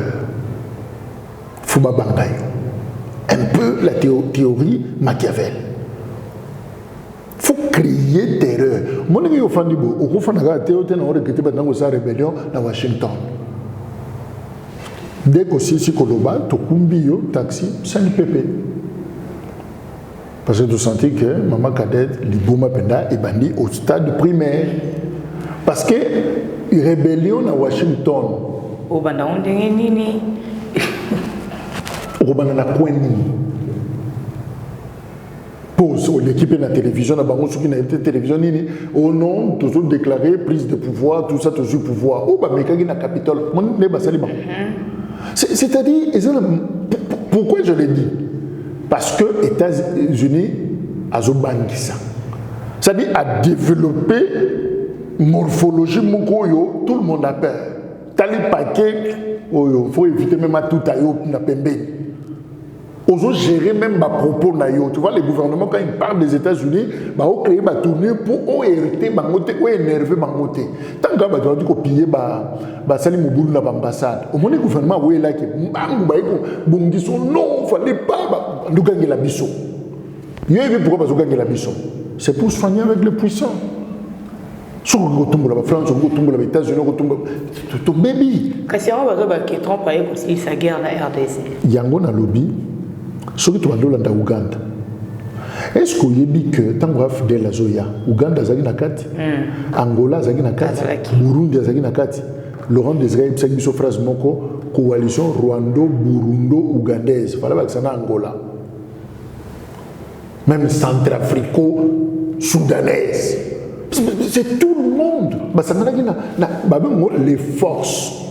Fouba Bangayo. Un peu la théorie Machiavel. Il faut créer terreur. Mon ami offendu, au confondant théorie, on a recruté dans sa rébellion à Washington. Dès que si Koloba, Tokumbio, taxi, sans pépé. Parce que tu sentis que maman cadette, Libouma Penda est bandit au stade primaire. Parce que rébellion à Washington. Au Banda Nini. Au Banda na Kweni. Pose l'équipe de la télévision, la banque sur la télévision, au nom, toujours déclaré prise de pouvoir, tout ça, toujours pouvoir. Oh, bah, mais quand il y a un Capitole, c'est-à-dire, pourquoi je l'ai dit? Parce que les États-Unis ont banqué ça. C'est-à-dire, à développer morphologie Mokoyo, tout le monde a peur. Tali paquet, il faut éviter même à tout aïe, na pembe. Ils gérer même ma propos naïo. Tu vois, les gouvernements, quand ils parlent des États-Unis, ils ont créé ma tournée pour hériter, pour énerver ma moté. Tant que tu as dit qu'on pillait Sali Mouboulou dans l'ambassade, au moins le gouvernement, où est là, non, il ne fallait pas, nous gagner la mission. Pourquoi nous gagner la mission? C'est pour soigner avec les puissants. Si on tombe la France, on tombe les États-Unis, on tombe tout baby. Quand Trump a aussi sa guerre à la RDC. Yango na lobby. Ce que tu as dit dans Ouganda, est-ce que vous avez dit que tant que Fidel Azoya, Ouganda zagi nakati, Angola zagi nakati, Burundi zagi nakati, Laurent Désiré Ibsaki biso phrase moko, coalition Rwando-Burundo-Ougandaise, fallait pas que ça na Angola, même centrafrico-soudanaise, c'est tout le monde. Bah ça n'a les forces,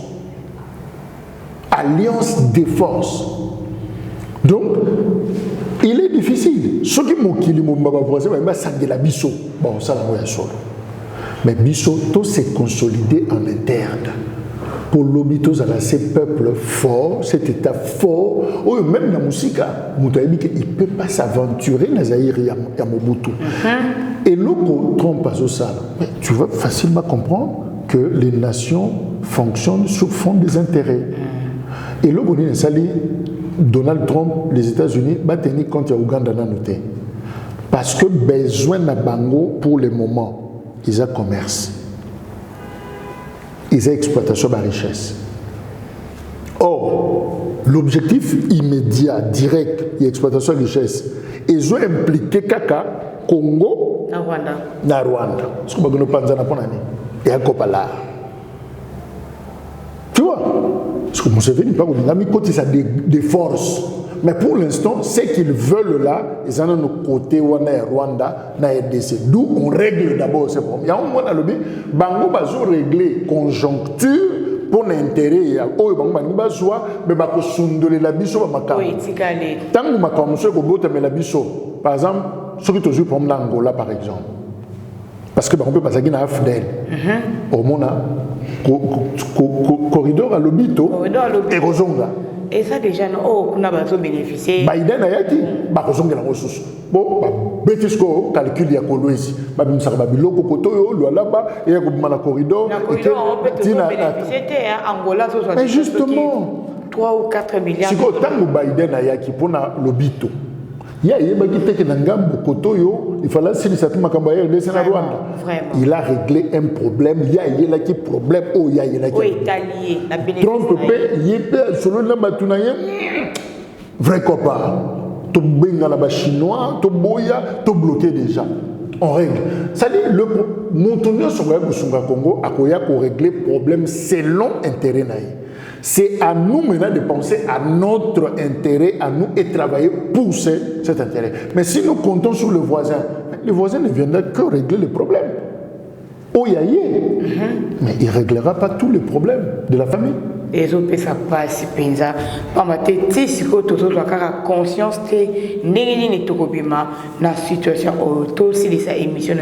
alliance des forces. Donc, il est difficile. Ce qui m'a dit, c'est la biso. Bon, ça, la solo. Mais biso, tout s'est consolidé en interne. Pour l'obito, ces peuples forts, cet état fort, même la musique, il ne peut pas s'aventurer dans Zaïre et Mobutu. Et l'autre trompe à ça. Tu vas facilement comprendre que les nations fonctionnent sur fond des intérêts. Et l'autre, Donald Trump, les États-Unis, va tenir compte de l'Ouganda dans notre. Parce que besoin de Bango, pour le moment, ils ont commerce. Ils ont exploitation de la richesse. Or, l'objectif immédiat, direct, et exploitation de la richesse, ils ont impliqué Kaka, Congo, na Rwanda. Ce que nous pensons et à Kopala. Tu vois? Parce que Museveni pas qu'on a mis côté ça des forces. Mais pour l'instant, ce qu'ils veulent là, ils sont de notre côté, on est Rwanda, on est RDC. D'où on règle d'abord ces problèmes. Il y a un moment dans le but, Bango va régler conjoncture pour l'intérêt. Oh, Bango va mais va consonder la biso va makam. Oui, tikale. Tant que makam monsieur ko bota mais la biso. Par exemple, ceux qui toujours pour l'Angola par exemple. Parce que on peut pas s'agir na Fidel. Au monde corridor à l'obito et Rozonga. Et ça déjà on a besoin de bénéficier. Biden a yaki ba Rozonga la ressource. Bon, betisco calcul ya kolwezi. Ba bimsaka ba biloko kotoyo lo là-bas et ko bima na corridor. Na corridor on peut bénéficier Angola so soit. Mais justement 3 ou 4 milliards. Si ko tango Biden a yaki pona l'obito. Il y a il fallait s'il s'est Rwanda. Il a réglé un problème. Il y a un problème. Oh, il y a un Trump peut selon la batunaye vrai copain. To benga la chinois, to boya, to bloqué déjà. On règle. C'est-à-dire le montonnier sur le Congo a régler le problème selon intérêt naïf. C'est à nous maintenant de penser à notre intérêt, à nous et travailler pour cet intérêt. Mais si nous comptons sur le voisin ne viendra que régler les problèmes. Oh, mais il ne réglera pas tous les problèmes de la famille. Et ça passe, Penza. Par ma tête, si tu as conscience que n'est pas la situation aussi de sa émission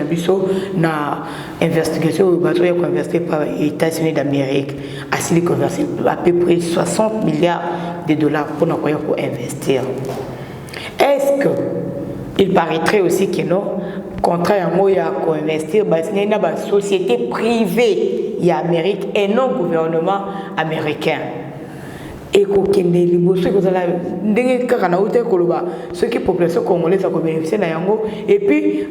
na investigation ou investir par les États-Unis d'Amérique à peu près 60 milliards de dollars pour investir. Est-ce que il paraîtrait aussi que non, contrat yango ya co-investir basine na ba société privée ya Amérique et non gouvernement américain. Et kokende liboso kozala ndenge kaka na ute koloba ceux qui population congolaise a ko bénéficier na yango et puis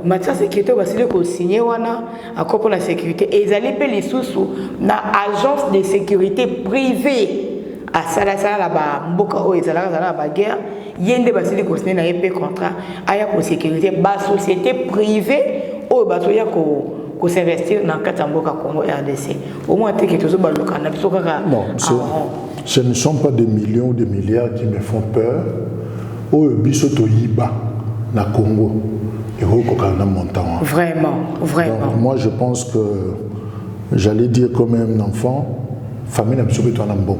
matière sécurité basile ko signer wana akopo la sécurité et ezali pe lisusu na agence de sécurité privée à sala la ba mboka o ezala la ba guerre yende basile ko signer na EP contrat aya ko sécurité ba société privée o bato ya ko s'investir dans le Katamboka Congo RDC. Au moins, tu es quelque chose de non, ce ne sont pas des millions ou des milliards qui me font peur. Au bisoto yiba na Congo et au Kokana montant. Vraiment, vraiment. Donc, moi, je pense que j'allais dire comme un enfant, famille n'a pas besoin d'un bon.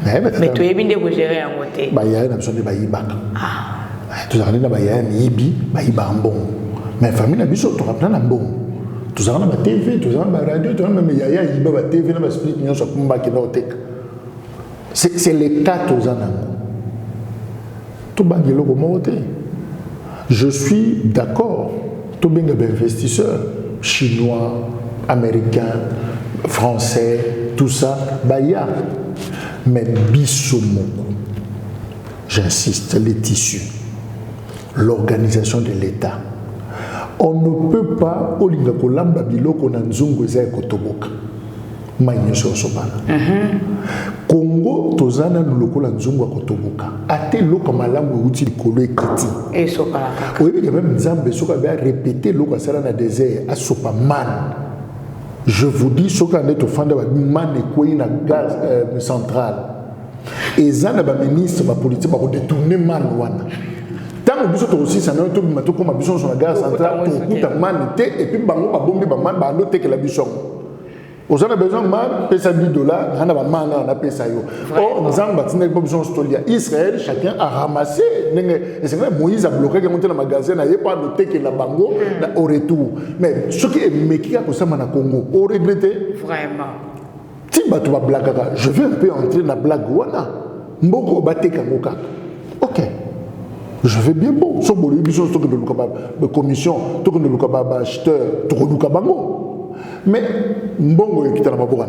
Mais tu es bien de gérer en côté. Bah, il y a un absent de baïba. Tu as dit qu'il y a un yibi, baïba en bon. Mais la famille n'a pas besoin de bon. Tout ça, on a TV, tout ça, on a radio, tout ça, mais il y a un TV, on a split, on a combat qui est c'est l'État tout ça. Tout le monde je suis d'accord. Tout le monde est investisseur, chinois, américains, français, tout ça, baya. Mais bisomo, j'insiste, les tissus, l'organisation de l'État. On ne peut pas, au lieu de kolamba biloko na nzungu eza ekotoboka. Mainyoso sobana. Congo tozana lokola nzungu ekotoboka. Ate loko malamu uti likolo ekiti. Et sopala. Oui, il y a même Nzambe soka ba répéter loko sala na désert asopa man. Je vous dis soka net ofanda ba man ekoyi na gaz central. Et zana ba ministre ba politique ba détourner man wana. Tant que vous aussi, ça n'a pas été comme la sur la gare centrale, tout le monde et puis bango ba bombe ba man ba noter que la bichon. Aux gens a besoin de man, paye ça $10, on a man on a payé ça yo. Or nous avons bâti une besoin stolia. Israël, chacun a ramassé. Et c'est vrai Moïse a bloqué qui monté dans le magasin, n'a pas noté que la bango au retour. Mais ce qui est méquille à ça na Congo, au regretté. Vraiment. Si tu vas blaguer, je vais un peu entrer dans la blague wana. Mboko baté kangoka. OK. Je vais bien bon. Si vous avez une commission, vous avez un acheteur, vous avez un bango. Mais, mbongo est dans la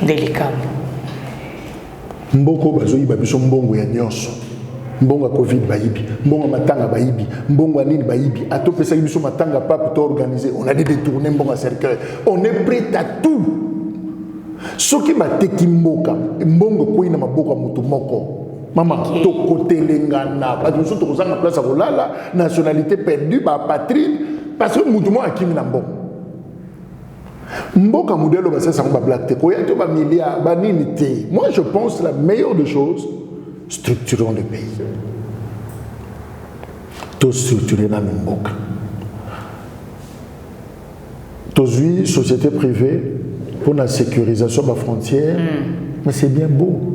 délicat. Mboko bazoyi babiso mbongo ya nyonso. Mbongo Covid bayibi, mbongo matanga bayibi, mbongo nini bayibi. Atopesa biso matanga pas pour organiser. On a des détournés mbongo cercueil. On est prêt à tout. Ce qui m'a teki mboka, mbongo koyi na maboko mutu moko. Maman, côté lengana, parce que nous sommes en place à Rolala, nationalité perdue, patrie, parce que nous sommes à Kim Nambo. Mboka modèle va ça va black te koya to ba milliard ba nini. Moi je pense la meilleure des choses, structurons le pays. Tout structurer dans Mboka. Tous une société privée pour la sécurisation de la frontière, mais c'est bien beau.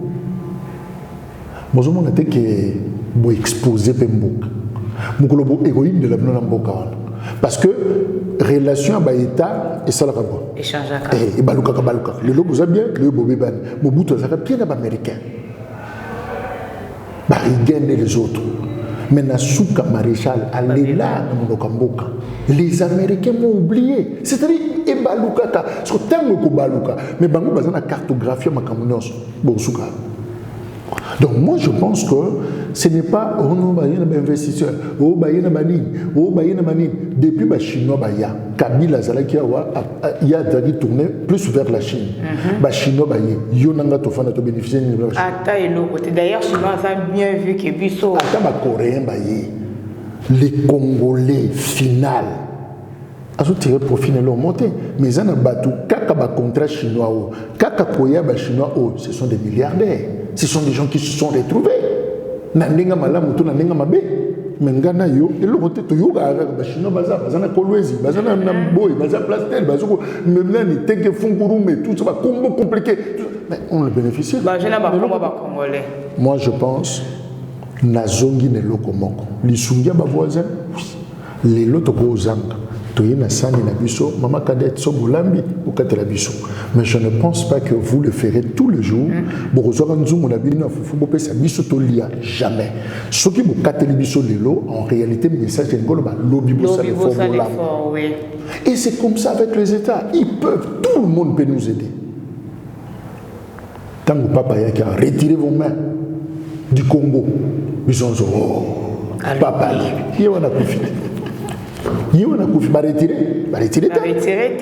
Moi, je me dis que vous exposez Pembouk. Vous êtes égoïste de la Mboka. Parce que relation à l'État et ça la rapport. Échange et baluka baluka. Le logo vous bien, le bobé ban. Mobutu ça bien américain. Bah il gagne les autres. Mais Nasuka Maréchal allait là dans Mboka. Les Américains m'ont oublié. C'est-à-dire et baluka ta. Sur terme ko baluka. Mais bango bazana cartographie makamunos. Bonsuka. Donc moi je pense que ce n'est pas oh non bah il y a des investisseurs oh bah il y a des manines depuis bah chinois bah ya Kabila zalaki il y a d'aller tourner plus vers la Chine bah chinois bah y nanga to fana to bénéficier de la Chine ata elo côté d'ailleurs chinois ça bien vu que biso ata ba coréen bah les Congolais final azo tirer profit ne l'ont monté mais ça n'a pas tout kaka ba contrat chinois kaka koya ba chinois ce sont des milliardaires. Ce sont des gens qui se sont retrouvés. Nandinga malamu to nandinga mabe. Mengana yo elo côté to yoga ba chino bazana kolwezi bazana namboy bazana plastel bazoko même ni teke funguru mais tout ça va combo compliqué. Mais on le bénéficie. Ba jena ba komba ba congolais. Moi je pense nazongi ne lokomoko. Lisungia ba voisin les loto ko zanga. toyena sani na biso mama Kadette so bolambi okatela biso. Mais je ne pense pas que vous le ferez tous les jours. Bokozwa nzumu na bino fufu bopesa biso to lia jamais. Soki bokateli biso lelo en réalité le message ngolo ba lobi bosa le fort oui. Et c'est comme ça avec les États, ils peuvent, tout le monde peut nous aider. Tant que papa y a qui a retiré vos mains du Congo, ils ont dit oh papa, il y a un coup. Il y a un coup, il va retirer.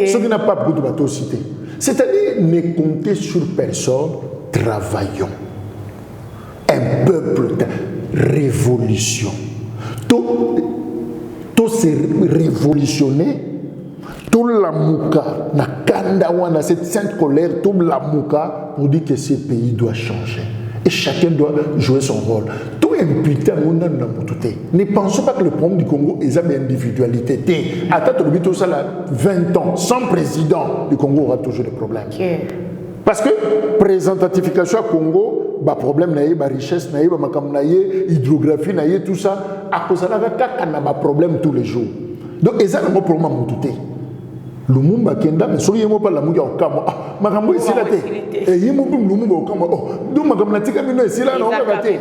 Ce qui n'a pas beaucoup de bateaux cités. C'est-à-dire, ne comptez sur personne, travaillons. Un peuple de révolution. Tout s'est révolutionné. Tout la mouka, na kanda wana, cette sainte colère, tout la mouka pour dire que ce pays doit changer. Et chacun doit jouer son rôle. Tout imputé à mon nom. Ne pensons pas que le problème du Congo est une individualité. Attends, tout ça là, 20 ans, sans président, le Congo aura toujours des problèmes. Okay. Parce que présentatification au Congo, bah problème naïe, bah richesse naïe, bah makam naïe, hydrographie naïe, tout ça, à cause de la a problème tous les jours. Donc, ils ont un problème à mon tout. Lumumba kenda mais soki yemo pa la muga okamo makambo esila te et yemo bim Lumumba okamo do makamna tika bino esila na okaka te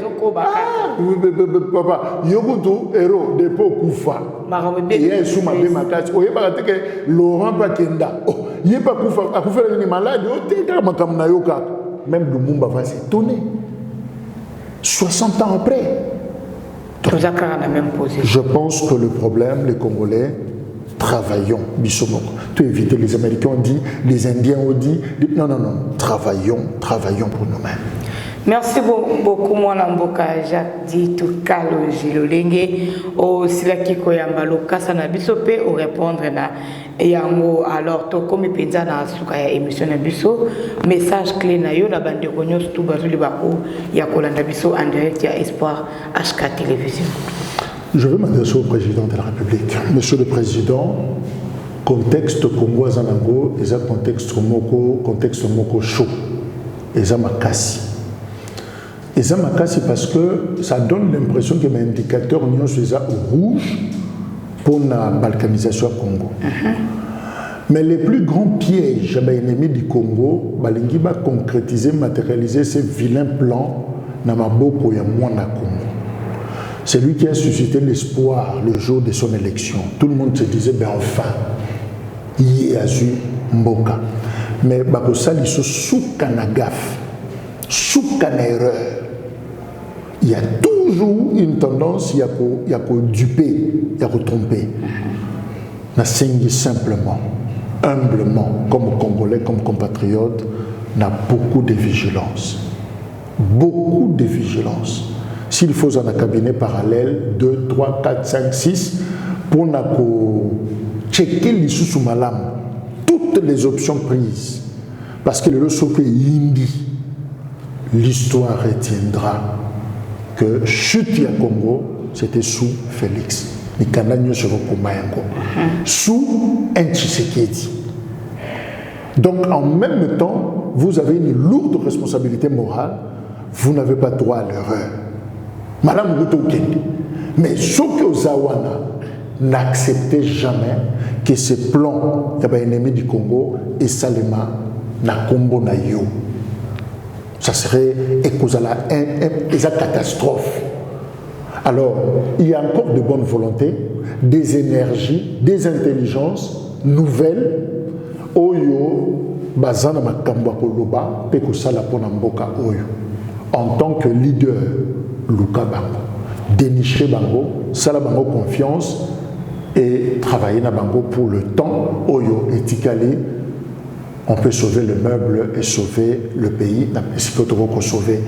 papa yobutu héros de po kufa makambo be yesu mabe makati oyeba te ke Laurent pa kenda yeba kufa akufa ni malade o te ka makamna yoka même Lumumba va s'étonner 60 ans après. Je pense que le problème les Congolais travaillons, tu éviter les Américains ont dit, les Indiens ont dit, non, travaillons pour nous-mêmes. Merci beaucoup, mon amboka Jacques dit tout kaloji lolenge au silaki koyamba lokasa na bisope au répondre na yango alors to comme penza na suka ya émission na biso message clé na yo na bande konyo tout bazuli ba o ya kolanda biso en direct ya Espoir HK Télévision. Je veux m'adresser au président de la République. Monsieur le Président, contexte Congo Zanango, et un contexte moko chaud, et un makasi. Et un makasi parce que ça donne l'impression que mes indicateurs sont rouges pour la balkanisation au Congo. Mais les plus grands pièges à l'ennemi du Congo, balingi va concrétiser, matérialiser ces vilains plans dans ma boko ya mwana Congo. C'est lui qui a suscité l'espoir le jour de son élection. Tout le monde se disait, ben enfin, il y a eu Mboka. Mais Bakosali se soukana gaffe, soukana erreur. Il y a toujours une tendance, il y a qu'à duper, il y a qu'à tromper. On a saigné simplement, humblement, comme Congolais, comme compatriotes, on a beaucoup de vigilance. Beaucoup de vigilance. S'il faut un cabinet parallèle, 2, 3, 4, 5, 6, pour checker les sous malam, toutes les options prises. Parce que le socle indi, l'histoire retiendra que chute à Congo, c'était sous Félix. Sous un Tshisekedi. Donc en même temps, vous avez une lourde responsabilité morale, vous n'avez pas droit à l'erreur. Madame Goutouken. Mais ce que Zawana n'acceptait jamais que ce plan ennemi du Congo et Salema na Combo na yo. Ça serait une catastrophe. Alors, il y a encore de bonne volonté, des énergies, des intelligences nouvelles. Oyo, bazana makamba koloba, peko sala pona mboka oyo. En tant que leader, Luka Bango, dénicher Bango, sala Bango confiance et travailler na Bango pour le temps. Oyo etikali, on peut sauver le meuble et sauver le pays. C'est ce qu'on peut sauver.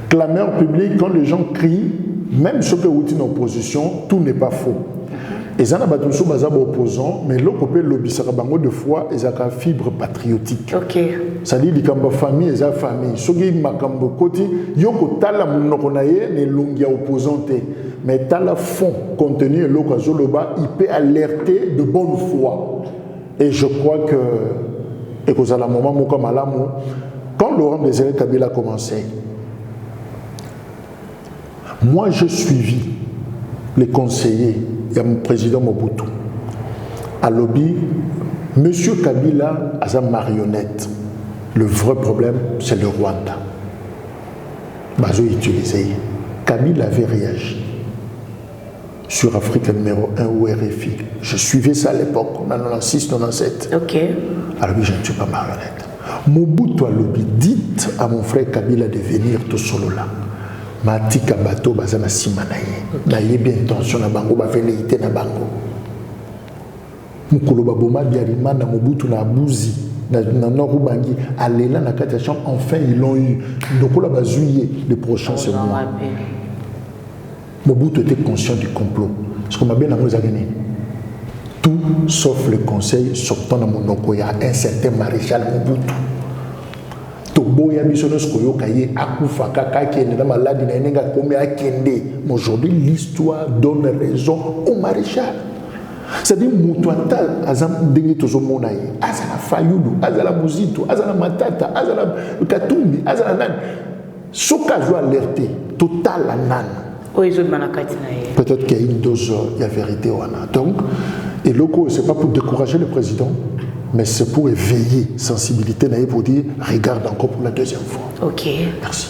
Clameur publique, quand les gens crient, même ceux qui ont une opposition, tout n'est pas faux. Et ça n'a pas tout ça opposant, mais l'autre côté lobby ça bango de fois ils ont une fibre patriotique. OK. Ça dit les cambo famille, ils ont famille. Ceux qui makambo côté, yoko tala munoko naye ne longia opposante, mais tala fond contenu l'autre zoloba, il peut alerter de bonne foi. Et je crois que et que ça la moment mo comme alamu quand Laurent Désiré Kabila a commencé. Moi, j'ai suivi les conseillers, il y a mon président Mobutu. à lobby, Monsieur Kabila a sa marionnette. Le vrai problème, c'est le Rwanda. Bazo utilisé. Kabila avait réagi sur Afrique numéro 1 ou RFI. Je suivais ça à l'époque, en 96-97. Ok. Alors oui, je ne suis pas marionnette. Mobutu a lobby, dites à mon frère Kabila de venir tout solo là. Matika bato bazana simanaye. Na yebi intention na bango ba velité na bango. Mukolo baboma biarima na Mobutu na abuzi na Norubangi alela na kati ya chambre, enfin ils l'ont eu. Donc là bazuye le prochain c'est moi. Mobutu était conscient du complot. Ce qu'on m'a bien annoncé tout sauf le conseil sortant dans mon nom, il y a un certain maréchal Mobutu. Toboya bisonos koyoka ye akufa kaka kende na maladi na nenga komi akende. Aujourd'hui l'histoire donne raison au maréchal. C'est-à-dire mutuatal azam dengi tozomona ye. Azala Fayulu, azala Muzito, azala Matata, azala Katumbi, azala nan. Soka jo alerté total la nan. Peut-être qu'il y a une dose de vérité. Donc, et loco, ce n'est pas pour décourager le président, mais c'est pour éveiller sensibilité pour dire regarde encore pour la deuxième fois. Ok. Merci.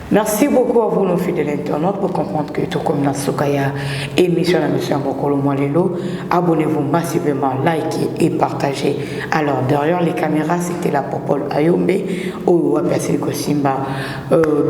Merci beaucoup à vous, nos fidèles internautes, pour comprendre que tout comme dans ce cas, émission la mission Bokolo Moalelo, abonnez-vous massivement, likez et partagez. Alors, derrière les caméras, c'était la Popol Ayombe, Ouapassi Kosimba,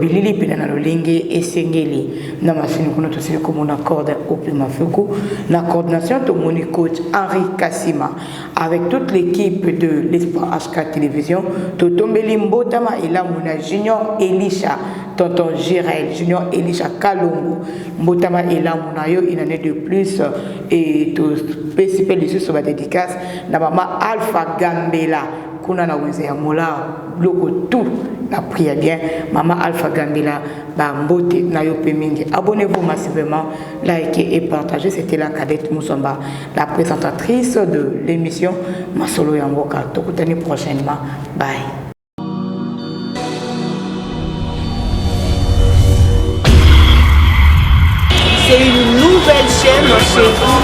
Bilili Pinanalolingue et Sengeli. Namasini Konoto comme on accorde au Pimafuku, la coordination de mon coach Henri Kassima, avec toute l'équipe de l'Espoir HK Télévision, Totombeli Mbotama et la Mouna Junior Elisha. Tonton Jirel, Junior Elisha Kalongo, Mbotama et la Mounayo, il en est de plus et tout spécifique sur la dédicace. Na maman Alpha Gambela, Kuna na Wenzea Mola, Bloko tout, la prière bien. Maman Alpha Gambela, Mbote, Nayo Pemingi. Abonnez-vous massivement, likez et partagez. C'était la cadette Moussamba, la présentatrice de l'émission Masolo Yamboka. Tokutani prochainement. Bye. C'est une nouvelle chaîne chez vous,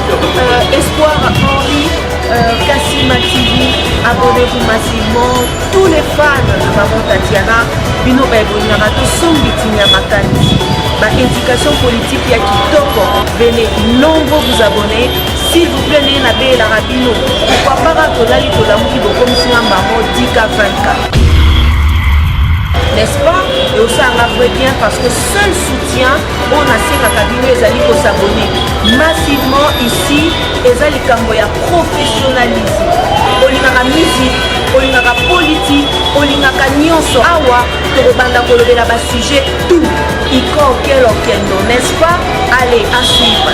Espoir Henri, Kassima TV. Abonnez-vous massivement. Tous les fans de Maman Tatiana, Bino Baibonara, tout son bitinia makani. Ma indication politique ya kitoko. Venez nombreux vous abonner. S'il vous plaît, n'ayez pas la rabino. Pourquoi pas que la liste de la mouille comme si on m'a dit qu'à 24. N'est-ce pas? Et aussi on a fait bien parce que seul soutien on a ces cabinets les alliés pour s'abonner massivement ici les alliés ya professionnalisme olingaka musique olingaka politique olingaka nyonso awa tokobanda kolobela ba sujet tout iko okelo kendo, n'est-ce pas? Allez à suivre.